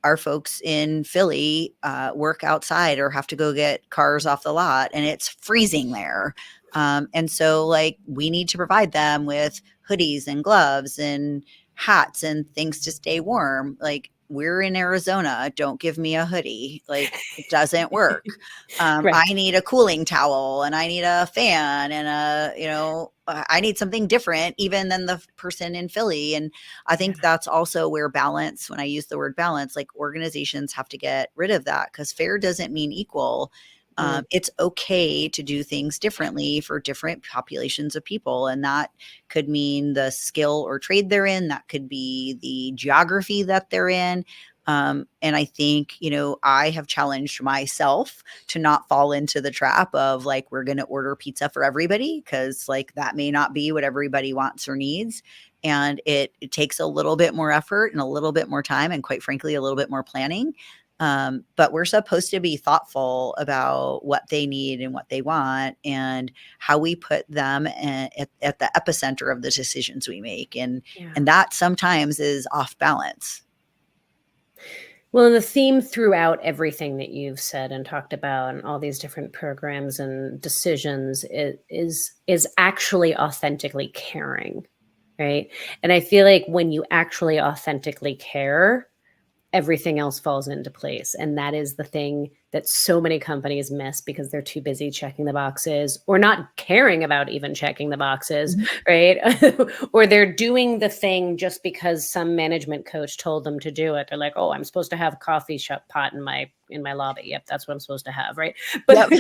our folks in Philly work outside or have to go get cars off the lot and it's freezing there. And so like we need to provide them with hoodies and gloves and hats and things to stay warm. Like, we're in Arizona, don't give me a hoodie. Like, it doesn't work. Right. I need a cooling towel and I need a fan and I need something different even than the person in Philly. And I think that's also where balance, when I use the word balance, like organizations have to get rid of that, because fair doesn't mean equal. It's okay to do things differently for different populations of people. And that could mean the skill or trade they're in. That could be the geography that they're in. And I think, I have challenged myself to not fall into the trap of like, we're going to order pizza for everybody, because like that may not be what everybody wants or needs. And it takes a little bit more effort and a little bit more time and, quite frankly, a little bit more planning. But we're supposed to be thoughtful about what they need and what they want and how we put them at the epicenter of the decisions we make. And that sometimes is off balance. Well, the theme throughout everything that you've said and talked about and all these different programs and decisions is actually authentically caring, right? And I feel like when you actually authentically care, everything else falls into place. And that is the thing that so many companies miss because they're too busy checking the boxes or not caring about even checking the boxes, right? Or they're doing the thing just because some management coach told them to do it. They're like, oh, I'm supposed to have a coffee shop pot in my lobby. Yep, that's what I'm supposed to have, right? But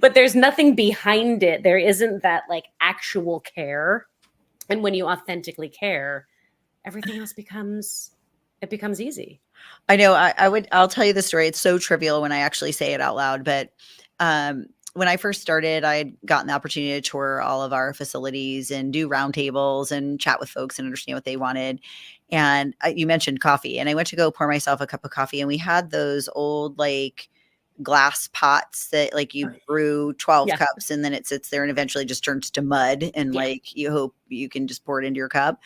but there's nothing behind it. There isn't that like actual care. And when you authentically care, everything else becomes easy. I know. I'll tell you the story. It's so trivial when I actually say it out loud, but when I first started, I had gotten the opportunity to tour all of our facilities and do roundtables and chat with folks and understand what they wanted. And you mentioned coffee, and I went to go pour myself a cup of coffee, and we had those old like glass pots that like you brew 12 cups and then it sits there and eventually just turns to mud and like you hope you can just pour it into your cup.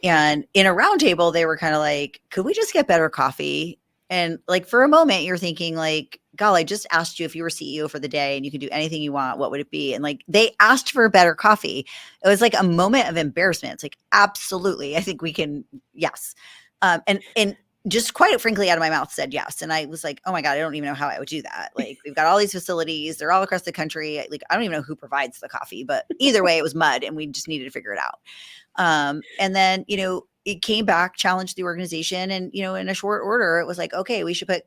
And in a roundtable, they were kind of like, could we just get better coffee? And like for a moment, you're thinking like, God, I just asked you if you were CEO for the day and you could do anything you want, what would it be? And like they asked for better coffee. It was like a moment of embarrassment. It's like, absolutely. I think we can, yes. And just quite frankly, out of my mouth said yes. And I was like, oh my God, I don't even know how I would do that. Like we've got all these facilities, they're all across the country. Like I don't even know who provides the coffee, but either way, it was mud and we just needed to figure it out. And then, it came back, challenged the organization. And, in a short order, it was like, okay, we should put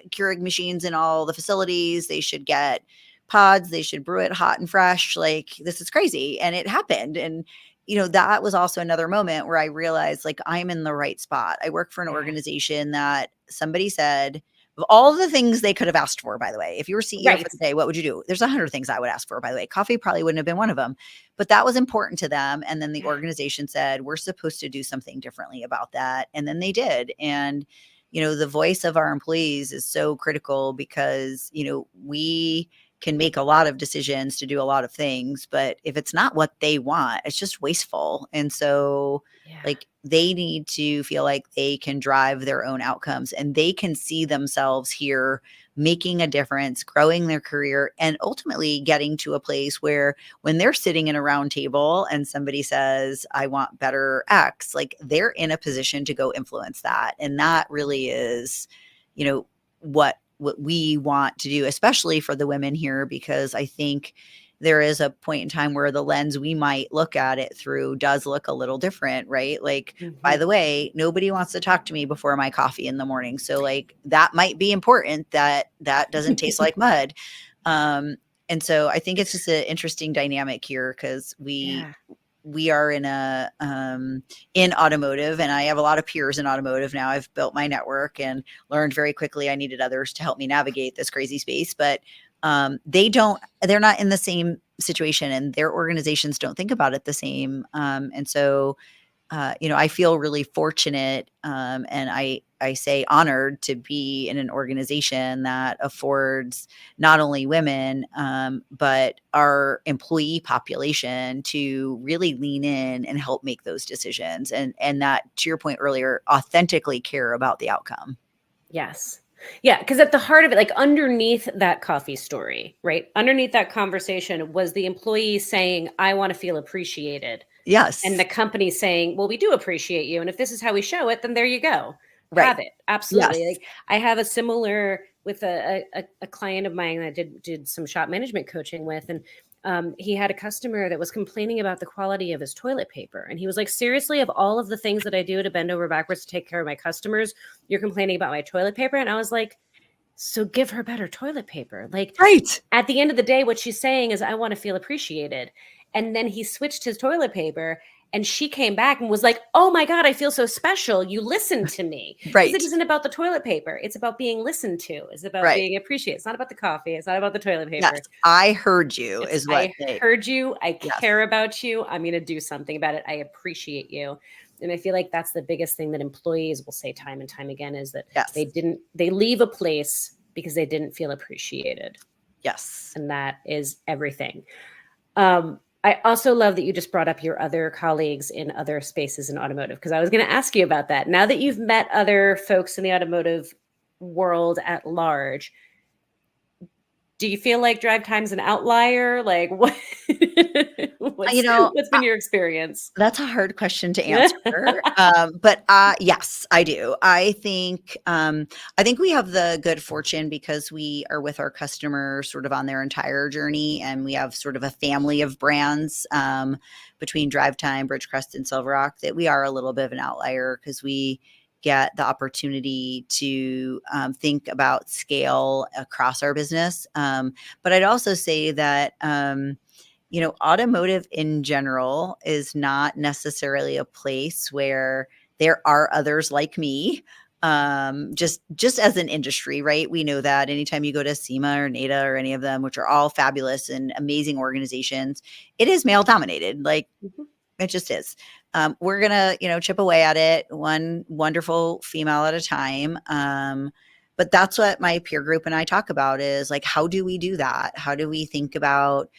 Keurig machines in all the facilities. They should get pods. They should brew it hot and fresh. Like this is crazy. And it happened. And, that was also another moment where I realized like I'm in the right spot. I work for an organization that somebody said, of all the things they could have asked for, by the way, if you were CEO for the day, what would you do? There's 100 things I would ask for, by the way. Coffee probably wouldn't have been one of them, but that was important to them. And then the organization said, we're supposed to do something differently about that. And then they did. And, the voice of our employees is so critical because, we can make a lot of decisions to do a lot of things, but if it's not what they want, it's just wasteful. And so like they need to feel like they can drive their own outcomes and they can see themselves here making a difference, growing their career, and ultimately getting to a place where when they're sitting in a round table and somebody says, I want better X, like they're in a position to go influence that. And that really is, what we want to do, especially for the women here, because I think there is a point in time where the lens we might look at it through does look a little different, right? Like, by the way, nobody wants to talk to me before my coffee in the morning. So like that might be important that doesn't taste like mud. And so I think it's just an interesting dynamic here because we are in in automotive, and I have a lot of peers in automotive now. I've built my network and learned very quickly I needed others to help me navigate this crazy space, but they're not in the same situation and their organizations don't think about it the same. And so, I feel really fortunate, and I say honored to be in an organization that affords not only women, but our employee population to really lean in and help make those decisions. And that, to your point earlier, authentically care about the outcome. Yes. Yeah, because at the heart of it, like underneath that coffee story, right? Underneath that conversation was the employee saying, I want to feel appreciated. Yes. And the company saying, well, we do appreciate you. And if this is how we show it, then there you go. Right. Have it. Absolutely. Yes. Like I have a similar with a client of mine that I did some shop management coaching with. And he had a customer that was complaining about the quality of his toilet paper. And he was like, seriously, of all of the things that I do to bend over backwards to take care of my customers, you're complaining about my toilet paper? And I was like, so give her better toilet paper. Like right. At the end of the day, what she's saying is, I want to feel appreciated. And then he switched his toilet paper and she came back and was like, oh my God, I feel so special. You listened to me. Right. It isn't about the toilet paper. It's about being listened to. It's about being appreciated. It's not about the coffee. It's not about the toilet paper. Yes. I heard you I heard you. I care about you. I'm going to do something about it. I appreciate you. And I feel like that's the biggest thing that employees will say time and time again is that they leave a place because they didn't feel appreciated. Yes. And that is everything. I also love that you just brought up your other colleagues in other spaces in automotive, because I was going to ask you about that. Now that you've met other folks in the automotive world at large, do you feel like DriveTime's an outlier? Like what? What's been your experience? That's a hard question to answer. But yes, I do. I think we have the good fortune because we are with our customers sort of on their entire journey, and we have sort of a family of brands between DriveTime, Bridgecrest, and Silver Rock, that we are a little bit of an outlier because we get the opportunity to think about scale across our business. But I'd also say that, automotive in general is not necessarily a place where there are others like me. Just as an industry, right? We know that anytime you go to SEMA or NADA or any of them, which are all fabulous and amazing organizations, it is male dominated. Like it just is. We're going to, chip away at it one wonderful female at a time. But that's what my peer group and I talk about is like, how do we do that? How do we think about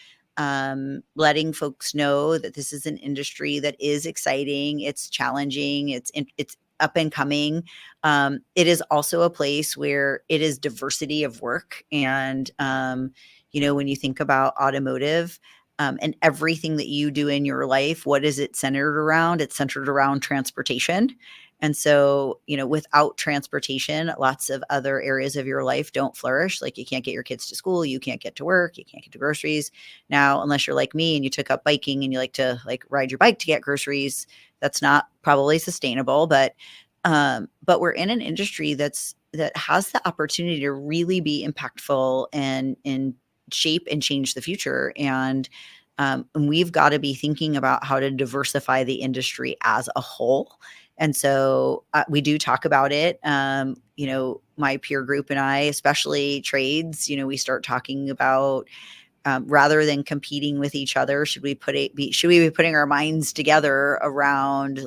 letting folks know that this is an industry that is exciting, it's challenging, it's up and coming. It is also a place where it is diversity of work. And, when you think about automotive, and everything that you do in your life, what is it centered around? It's centered around transportation. And so, without transportation, lots of other areas of your life don't flourish. Like you can't get your kids to school, you can't get to work, you can't get to groceries. Now, unless you're like me and you took up biking and you like to ride your bike to get groceries, that's not probably sustainable. But we're in an industry that has the opportunity to really be impactful and shape and change the future. And we've got to be thinking about how to diversify the industry as a whole. And so we do talk about it. My peer group and I, especially trades, we start talking about, rather than competing with each other, should we be putting our minds together around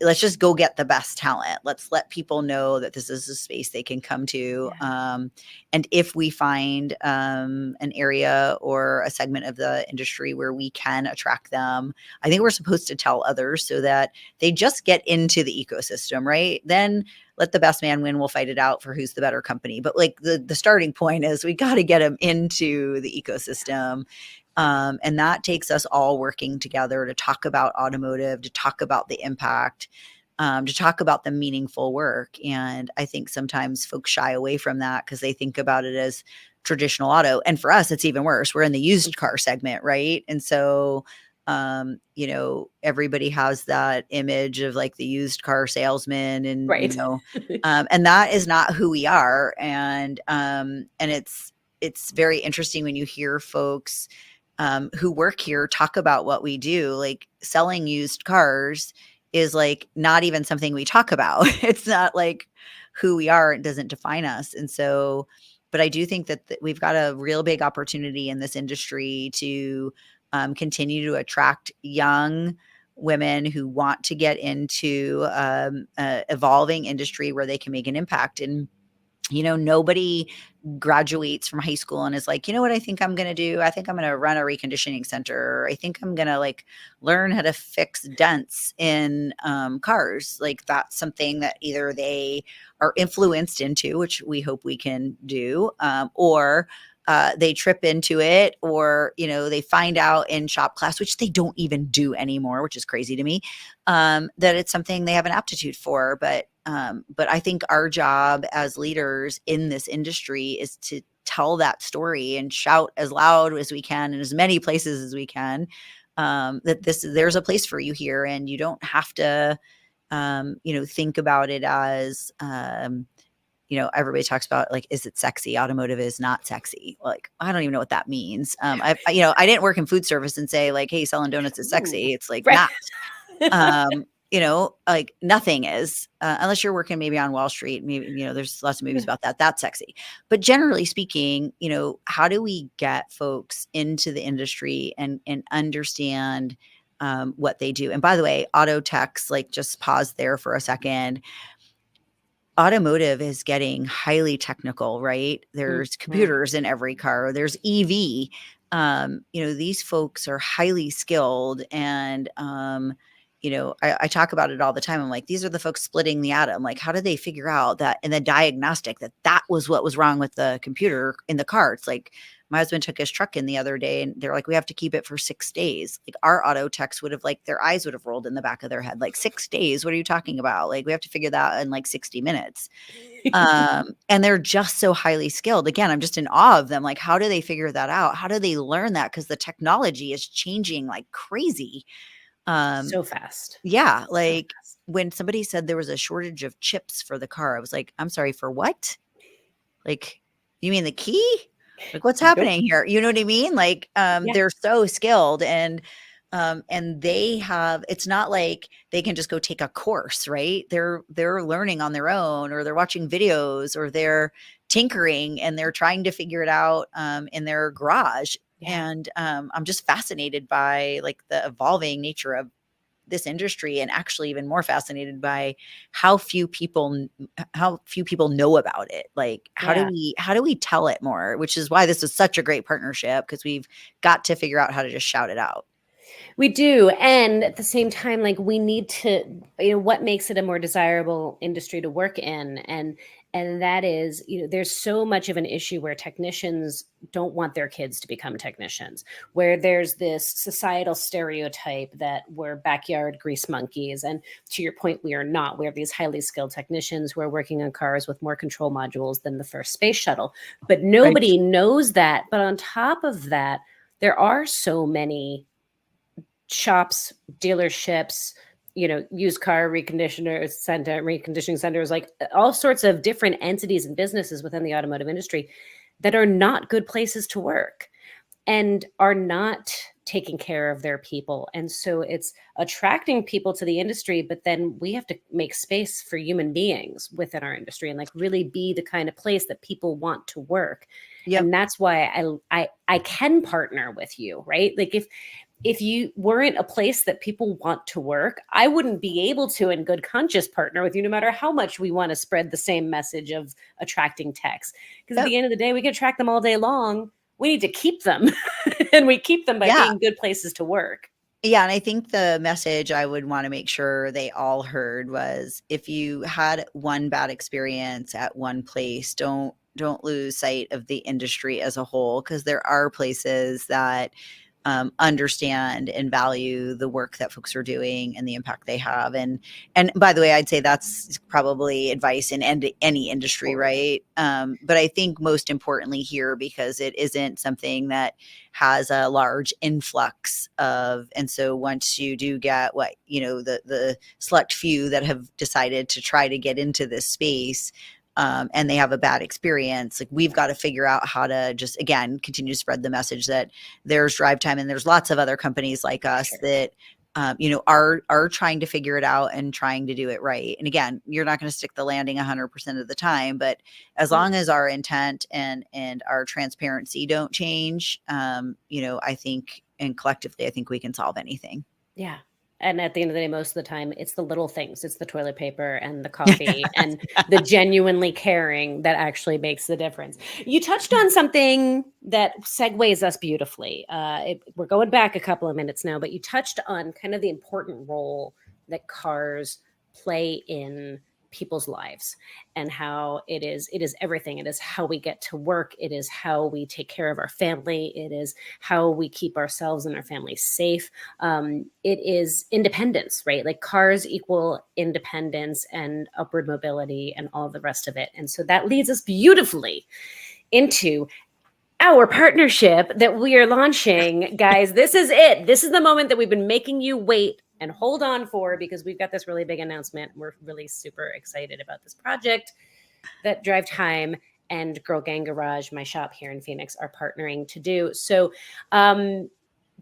let's just go get the best talent. Let's let people know that this is a space they can come to. Yeah. And if we find an area or a segment of the industry where we can attract them, I think we're supposed to tell others so that they just get into the ecosystem, right? Then let the best man win. We'll fight it out for who's the better company. But the starting point is we got to get them into the ecosystem. And that takes us all working together to talk about automotive, to talk about the impact, to talk about the meaningful work. And I think sometimes folks shy away from that because they think about it as traditional auto. And for us, it's even worse. We're in the used car segment, right? And so, everybody has that image of the used car salesman and, Right. And that is not who we are. And it's very interesting when you hear folks who work here talk about what we do. Selling used cars is not even something we talk about. It's not who we are. It doesn't define us. And so, but I do think that we've got a real big opportunity in this industry to continue to attract young women who want to get into evolving industry where they can make an impact. And nobody graduates from high school and is like, you know what I think I'm going to do? I think I'm going to run a reconditioning center. Or I think I'm going to learn how to fix dents in cars. That's something that either they are influenced into, which we hope we can do, or they trip into it, or, they find out in shop class, which they don't even do anymore, which is crazy to me, that it's something they have an aptitude for. But I think our job as leaders in this industry is to tell that story and shout as loud as we can in as many places as we can, that there's a place for you here, and you don't have to, think about it as, everybody talks about is it sexy? Automotive is not sexy. I don't even know what that means. I didn't work in food service and say hey, selling donuts is sexy. It's right. not. Nothing is, unless you're working maybe on Wall Street. Maybe, there's lots of movies about that. That's sexy. But generally speaking, how do we get folks into the industry and understand what they do? And by the way, auto techs, just pause there for a second. Automotive is getting highly technical, right? There's computers in every car. There's EV. These folks are highly skilled, and I talk about it all the time. I'm like, these are the folks splitting the atom. How did they figure out that in the diagnostic that was what was wrong with the computer in the car? It's my husband took his truck in the other day, and they're we have to keep it for 6 days. Our auto techs would have their eyes would have rolled in the back of their head. 6 days? What are you talking about? We have to figure that out in 60 minutes. And they're just so highly skilled. Again, I'm just in awe of them. How do they figure that out? How do they learn that? Because the technology is changing like crazy. So fast. Yeah. When somebody said there was a shortage of chips for the car, I was like, I'm sorry, for what? You mean the key? What's happening here? You know what I mean? They're so skilled, and they have, it's not like they can just go take a course, right? They're learning on their own, or they're watching videos, or they're tinkering and they're trying to figure it out in their garage. Yeah. And I'm just fascinated by the evolving nature of this industry, and actually even more fascinated by how few people know about it. Like, how do we tell it more? Which is why this is such a great partnership, because we've got to figure out how to just shout it out. We do. And at the same time, like, we need to, what makes it a more desirable industry to work in. And that is, there's so much of an issue where technicians don't want their kids to become technicians, where there's this societal stereotype that we're backyard grease monkeys. And to your point, we are not. We have these highly skilled technicians who are working on cars with more control modules than the first space shuttle. But nobody knows that. But on top of that, there are so many shops, dealerships, used car reconditioning centers, like all sorts of different entities and businesses within the automotive industry that are not good places to work and are not taking care of their people. And so it's attracting people to the industry, but then we have to make space for human beings within our industry and like really be the kind of place that people want to work. Yep. And that's why I can partner with you, right? Like if you weren't a place that people want to work, I wouldn't be able to in good conscience partner with you, no matter how much we want to spread the same message of attracting techs. Because at the end of the day, we can attract them all day long. We need to keep them. And we keep them by being good places to work. Yeah. And I think the message I would want to make sure they all heard was, if you had one bad experience at one place, don't lose sight of the industry as a whole, because there are places that understand and value the work that folks are doing and the impact they have. And by the way, I'd say that's probably advice in any industry, right? But I think most importantly here, because it isn't something that has a large influx of, and so once you do get the select few that have decided to try to get into this space, and they have a bad experience, like, we've got to figure out how to just, again, continue to spread the message that there's DriveTime and there's lots of other companies like us that, are trying to figure it out and trying to do it right. And again, you're not going to stick the landing 100% of the time, but as long as our intent and our transparency don't change, I think, and collectively, I think we can solve anything. Yeah. And at the end of the day, most of the time, it's the little things. It's the toilet paper and the coffee and the genuinely caring that actually makes the difference. You touched on something that segues us beautifully. We're going back a couple of minutes now, but you touched on kind of the important role that cars play in people's lives and how it is everything. It is how we get to work. It is how we take care of our family. It is how we keep ourselves and our families safe. It is independence, right? Like, cars equal independence and upward mobility and all the rest of it. And so that leads us beautifully into our partnership that we are launching. Guys, this is it. This is the moment that we've been making you wait and hold on for, because we've got this really big announcement. We're really super excited about this project that DriveTime and Girl Gang Garage, my shop here in Phoenix, are partnering to do. So do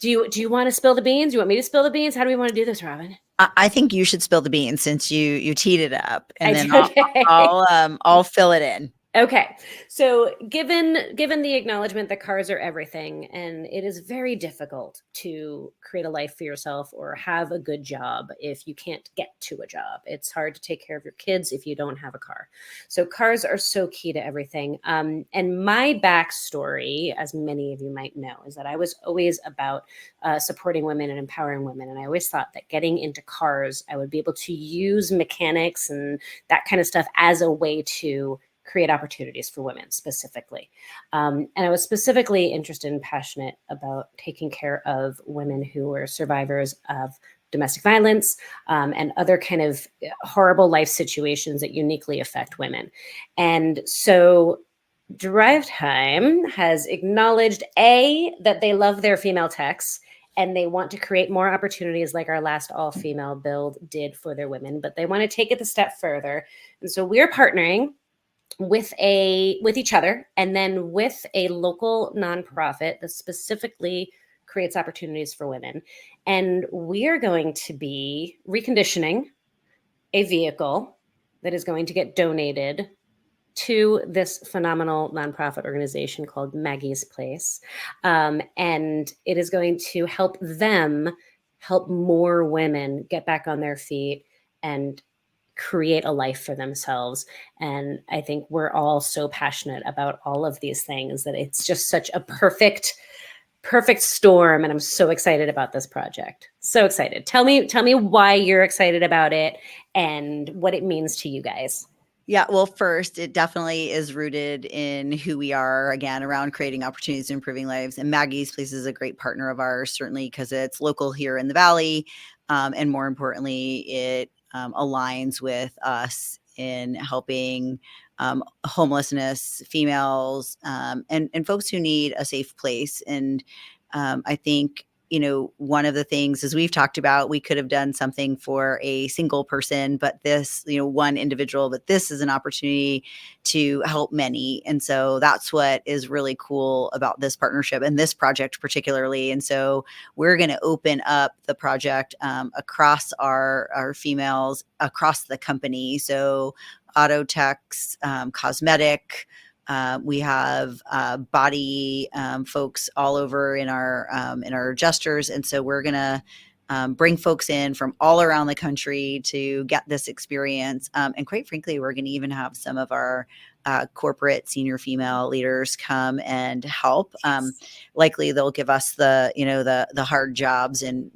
you want to spill the beans? Do you want me to spill the beans? How do we want to do this, Robyn? I think you should spill the beans, since you teed it up, and then I'll fill it in. Okay. So given the acknowledgement that cars are everything, and it is very difficult to create a life for yourself or have a good job if you can't get to a job. It's hard to take care of your kids if you don't have a car. So cars are so key to everything. And my backstory, as many of you might know, is that I was always about supporting women and empowering women. And I always thought that getting into cars, I would be able to use mechanics and that kind of stuff as a way to create opportunities for women specifically. And I was specifically interested and passionate about taking care of women who were survivors of domestic violence and other kind of horrible life situations that uniquely affect women. And so DriveTime has acknowledged, that they love their female techs, and they want to create more opportunities like our last all-female build did for their women, but they want to take it a step further. And so we're partnering with each other, and then with a local nonprofit that specifically creates opportunities for women. And we are going to be reconditioning a vehicle that is going to get donated to this phenomenal nonprofit organization called Maggie's Place. And it is going to help them help more women get back on their feet and create a life for themselves. And I think we're all so passionate about all of these things that it's just such a perfect storm. And I'm so excited about this project. So excited. Tell me why you're excited about it and what it means to you guys. Yeah, well, first, it definitely is rooted in who we are, again, around creating opportunities and improving lives. And Maggie's Place is a great partner of ours, certainly because it's local here in the Valley. And more importantly, it aligns with us in helping homelessness, females, and folks who need a safe place. And I think one of the things, as we've talked about, we could have done something for a single person, but this, one individual, but this is an opportunity to help many. And so that's what is really cool about this partnership and this project particularly. And so we're going to open up the project across our females across the company. So auto techs, cosmetic, we have body folks all over in our adjusters, and so we're gonna bring folks in from all around the country to get this experience. And quite frankly, we're going to even have some of our corporate senior female leaders come and help. Likely, they'll give us the hard jobs and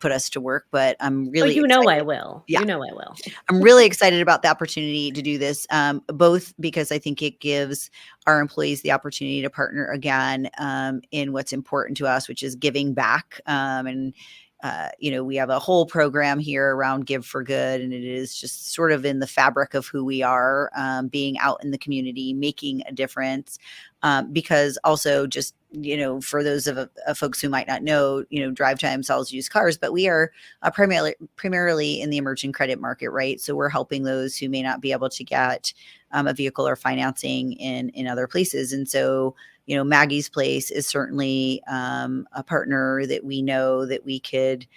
put us to work. But I'm really excited. I will. Yeah. I will. I'm really excited about the opportunity to do this, both because I think it gives our employees the opportunity to partner again in what's important to us, which is giving back. We have a whole program here around Give for Good, and it is just sort of in the fabric of who we are, being out in the community, making a difference. Because also just, for those of folks who might not know, DriveTime sells used cars, but we are primarily in the emerging credit market, right? So we're helping those who may not be able to get a vehicle or financing in other places. And so, Maggie's Place is certainly a partner that we know that we could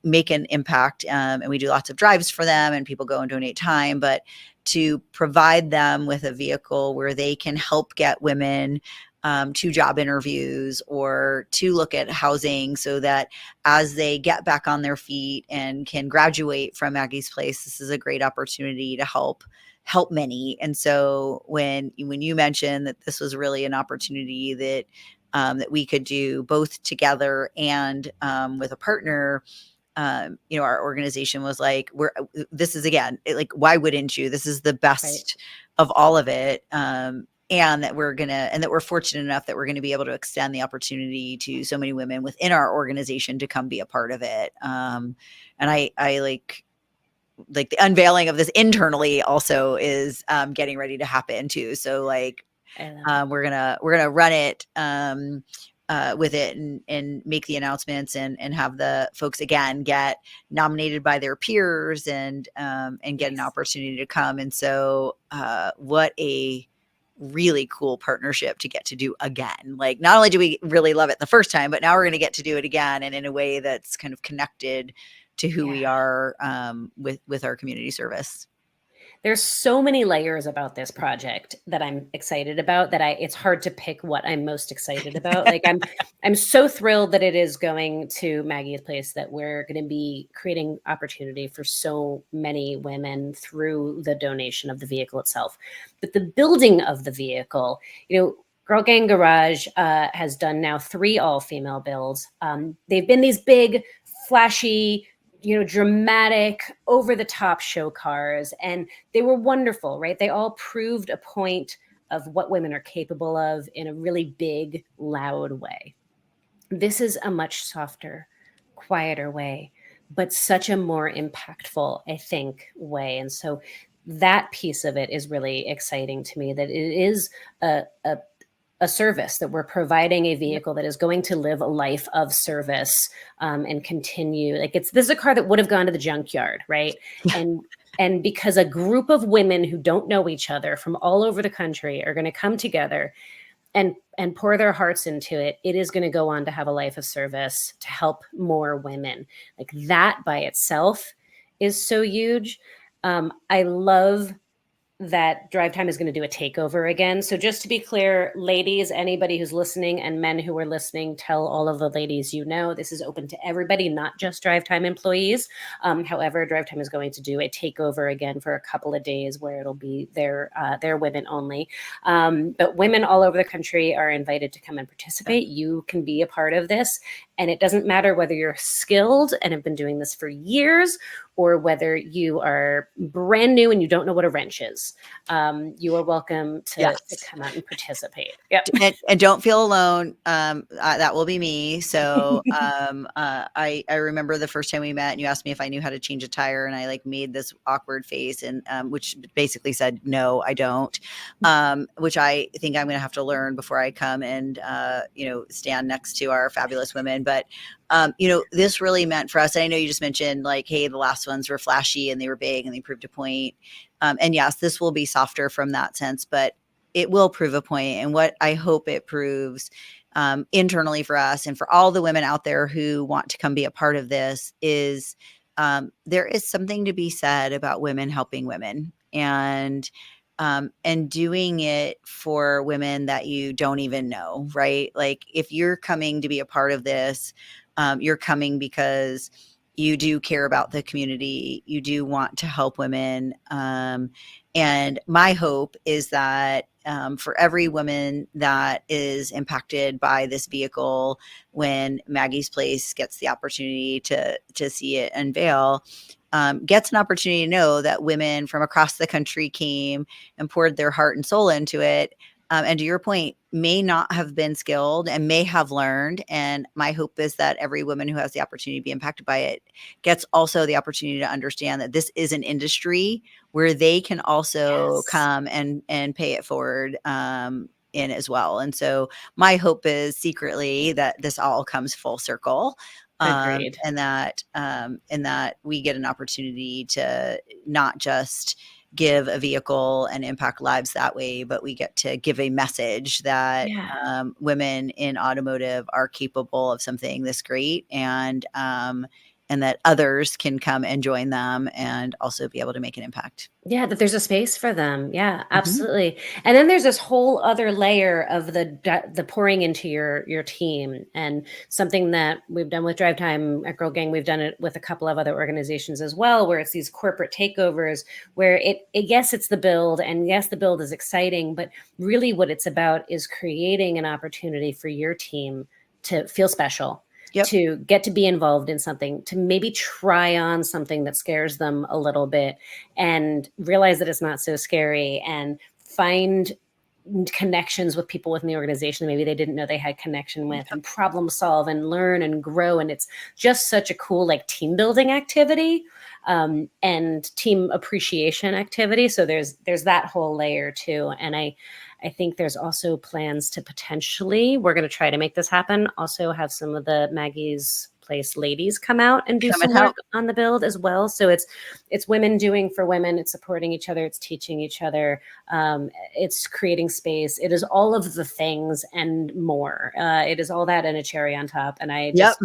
make an impact. And we do lots of drives for them, and people go and donate time, but to provide them with a vehicle where they can help get women to job interviews or to look at housing, so that as they get back on their feet and can graduate from Maggie's Place, this is a great opportunity to help many. And so when you mentioned that this was really an opportunity that that we could do both together and with a partner, our organization was like, this is again, why wouldn't you? This is the best of all of it. And that we're fortunate enough that we're going to be able to extend the opportunity to so many women within our organization to come be a part of it. And I like the unveiling of this internally also is getting ready to happen too. So we're gonna run it with it and make the announcements and have the folks again get nominated by their peers and get an opportunity to come. And so what a really cool partnership to get to do again. Like, not only do we really love it the first time, but now we're going to get to do it again, and in a way that's kind of connected to who we are with our community service. There's so many layers about this project that I'm excited about that it's hard to pick what I'm most excited about. Like I'm so thrilled that it is going to Maggie's Place, that we're going to be creating opportunity for so many women through the donation of the vehicle itself. But the building of the vehicle, Girl Gang Garage has done now 3 all-female builds. They've been these big, flashy, dramatic, over-the-top show cars, and they were wonderful, right? They all proved a point of what women are capable of in a really big, loud way. This is a much softer, quieter way, but such a more impactful, I think, way. And so that piece of it is really exciting to me, that it is a service, that we're providing a vehicle that is going to live a life of service and continue. This is a car that would have gone to the junkyard, right? And because a group of women who don't know each other from all over the country are going to come together and pour their hearts into it, it is going to go on to have a life of service to help more women. That by itself is so huge. I love that Drive Time is going to do a takeover again. So just to be clear, ladies, anybody who's listening and men who are listening, tell all of the ladies you know, this is open to everybody, not just Drive Time employees. However, Drive Time is going to do a takeover again for a couple of days where it'll be their women only. But women all over the country are invited to come and participate. You can be a part of this. And it doesn't matter whether you're skilled and have been doing this for years or whether you are brand new and you don't know what a wrench is. You are welcome to come out and participate. Yep. And don't feel alone. That will be me. So I remember the first time we met and you asked me if I knew how to change a tire, and I like made this awkward face, and which basically said, no, I don't, which I think I'm going to have to learn before I come and, stand next to our fabulous women. But this really meant for us. I know you just mentioned like, hey, the last ones were flashy and they were big and they proved a point. And yes, this will be softer from that sense, but it will prove a point. And what I hope it proves internally for us and for all the women out there who want to come be a part of this is there is something to be said about women helping women, and doing it for women that you don't even know, right? Like if you're coming to be a part of this, you're coming because you do care about the community. You do want to help women. And my hope is that for every woman that is impacted by this vehicle, when Maggie's Place gets the opportunity to see it unveil, gets an opportunity to know that women from across the country came and poured their heart and soul into it. And to your point, may not have been skilled and may have learned. And my hope is that every woman who has the opportunity to be impacted by it gets also the opportunity to understand that this is an industry where they can also come and pay it forward in as well. And so my hope is secretly that this all comes full circle. Agreed. And that we get an opportunity to not just give a vehicle and impact lives that way, but we get to give a message that women in automotive are capable of something this great, and that others can come and join them and also be able to make an impact. Yeah, that there's a space for them. Yeah, absolutely. And then there's this whole other layer of the pouring into your team, and something that we've done with Drive Time at Girl Gang. We've done it with a couple of other organizations as well, where it's these corporate takeovers where yes, it's the build, and yes, the build is exciting, but really what it's about is creating an opportunity for your team to feel special. Yep. To get to be involved in something, to maybe try on something that scares them a little bit and realize that it's not so scary, and find connections with people within the organization that maybe they didn't know they had connection with, and problem solve and learn and grow. And it's just such a cool like team building activity and team appreciation activity. So there's that whole layer too. And I think there's also plans to potentially, we're going to try to make this happen, also have some of the Maggie's Place ladies come out and do some work on the build as well. So it's women doing for women. It's supporting each other. It's teaching each other. It's creating space. It is all of the things and more. It is all that and a cherry on top. And I just,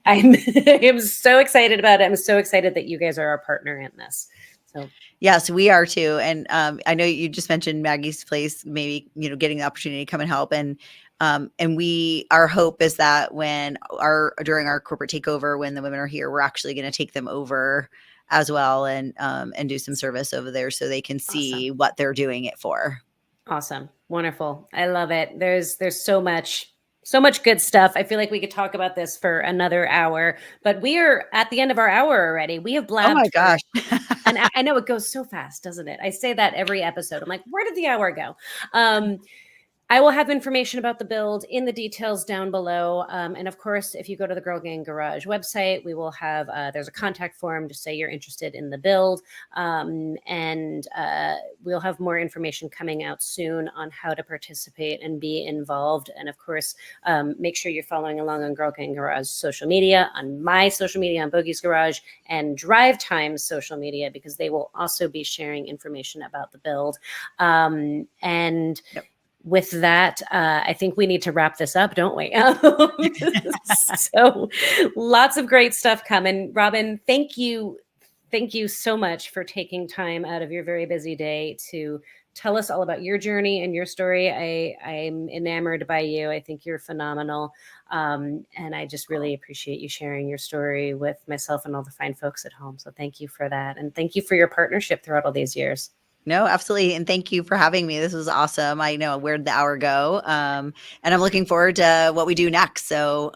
I'm so excited about it. I'm so excited that you guys are our partner in this. So. Yes, we are too. And I know you just mentioned Maggie's Place, maybe, getting the opportunity to come and help. And our hope is that during our corporate takeover, when the women are here, we're actually going to take them over as well and do some service over there so they can see what they're doing it for. Awesome. Wonderful. I love it. There's so much good stuff. I feel like we could talk about this for another hour, but we are at the end of our hour already. We have blabbed. Oh my gosh. And I know it goes so fast, doesn't it? I say that every episode. I'm like, where did the hour go? I will have information about the build in the details down below. And of course, if you go to the Girl Gang Garage website, we will have, there's a contact form to say you're interested in the build. And we'll have more information coming out soon on how to participate and be involved. And of course, make sure you're following along on Girl Gang Garage social media, on my social media, on Bogi's Garage, and DriveTime's social media, because they will also be sharing information about the build. With that, I think we need to wrap this up, don't we? So lots of great stuff coming. Robyn, thank you thank you so much for taking time out of your very busy day to tell us all about your journey and your story. I'm enamored by you. I think you're phenomenal. And I just really appreciate you sharing your story with myself and all the fine folks at home. So thank you for that. And thank you for your partnership throughout all these years. No, absolutely. And thank you for having me. This was awesome. I know where'd the hour go. And I'm looking forward to what we do next. So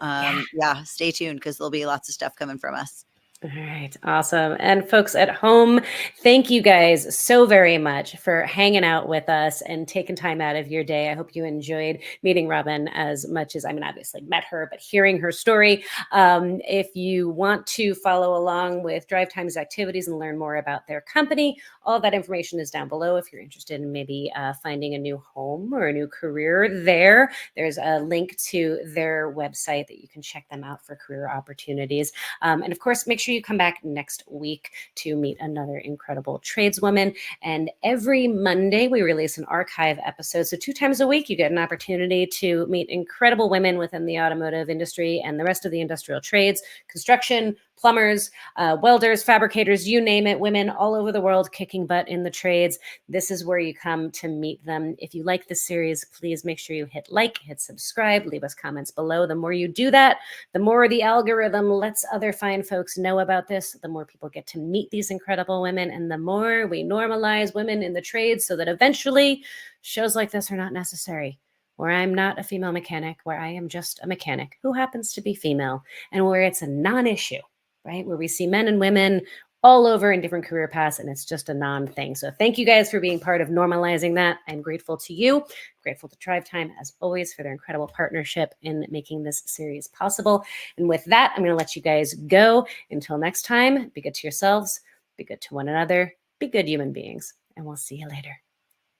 yeah, stay tuned because there'll be lots of stuff coming from us. All right. Awesome. And folks at home, thank you guys so very much for hanging out with us and taking time out of your day. I hope you enjoyed meeting Robyn as much as, I mean, obviously met her, but hearing her story. If you want to follow along with DriveTime's activities and learn more about their company, all that information is down below. If you're interested in maybe finding a new home or a new career there, there's a link to their website that you can check them out for career opportunities. And of course, make sure you come back next week to meet another incredible tradeswoman. And every Monday, we release an archive episode. So 2 times a week, you get an opportunity to meet incredible women within the automotive industry and the rest of the industrial trades, construction, plumbers, welders, fabricators, you name it, women all over the world kicking butt in the trades. This is where you come to meet them. If you like this series, please make sure you hit like, hit subscribe, leave us comments below. The more you do that, the more the algorithm lets other fine folks know about this, the more people get to meet these incredible women, and the more we normalize women in the trades so that eventually shows like this are not necessary, where I'm not a female mechanic, where I am just a mechanic who happens to be female, and where it's a non-issue, right? Where we see men and women all over in different career paths, and it's just a non-thing. So thank you guys for being part of normalizing that. I'm grateful to you, grateful to DriveTime, as always, for their incredible partnership in making this series possible. And with that, I'm going to let you guys go. Until next time, be good to yourselves, be good to one another, be good human beings, and we'll see you later.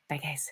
Bye, guys.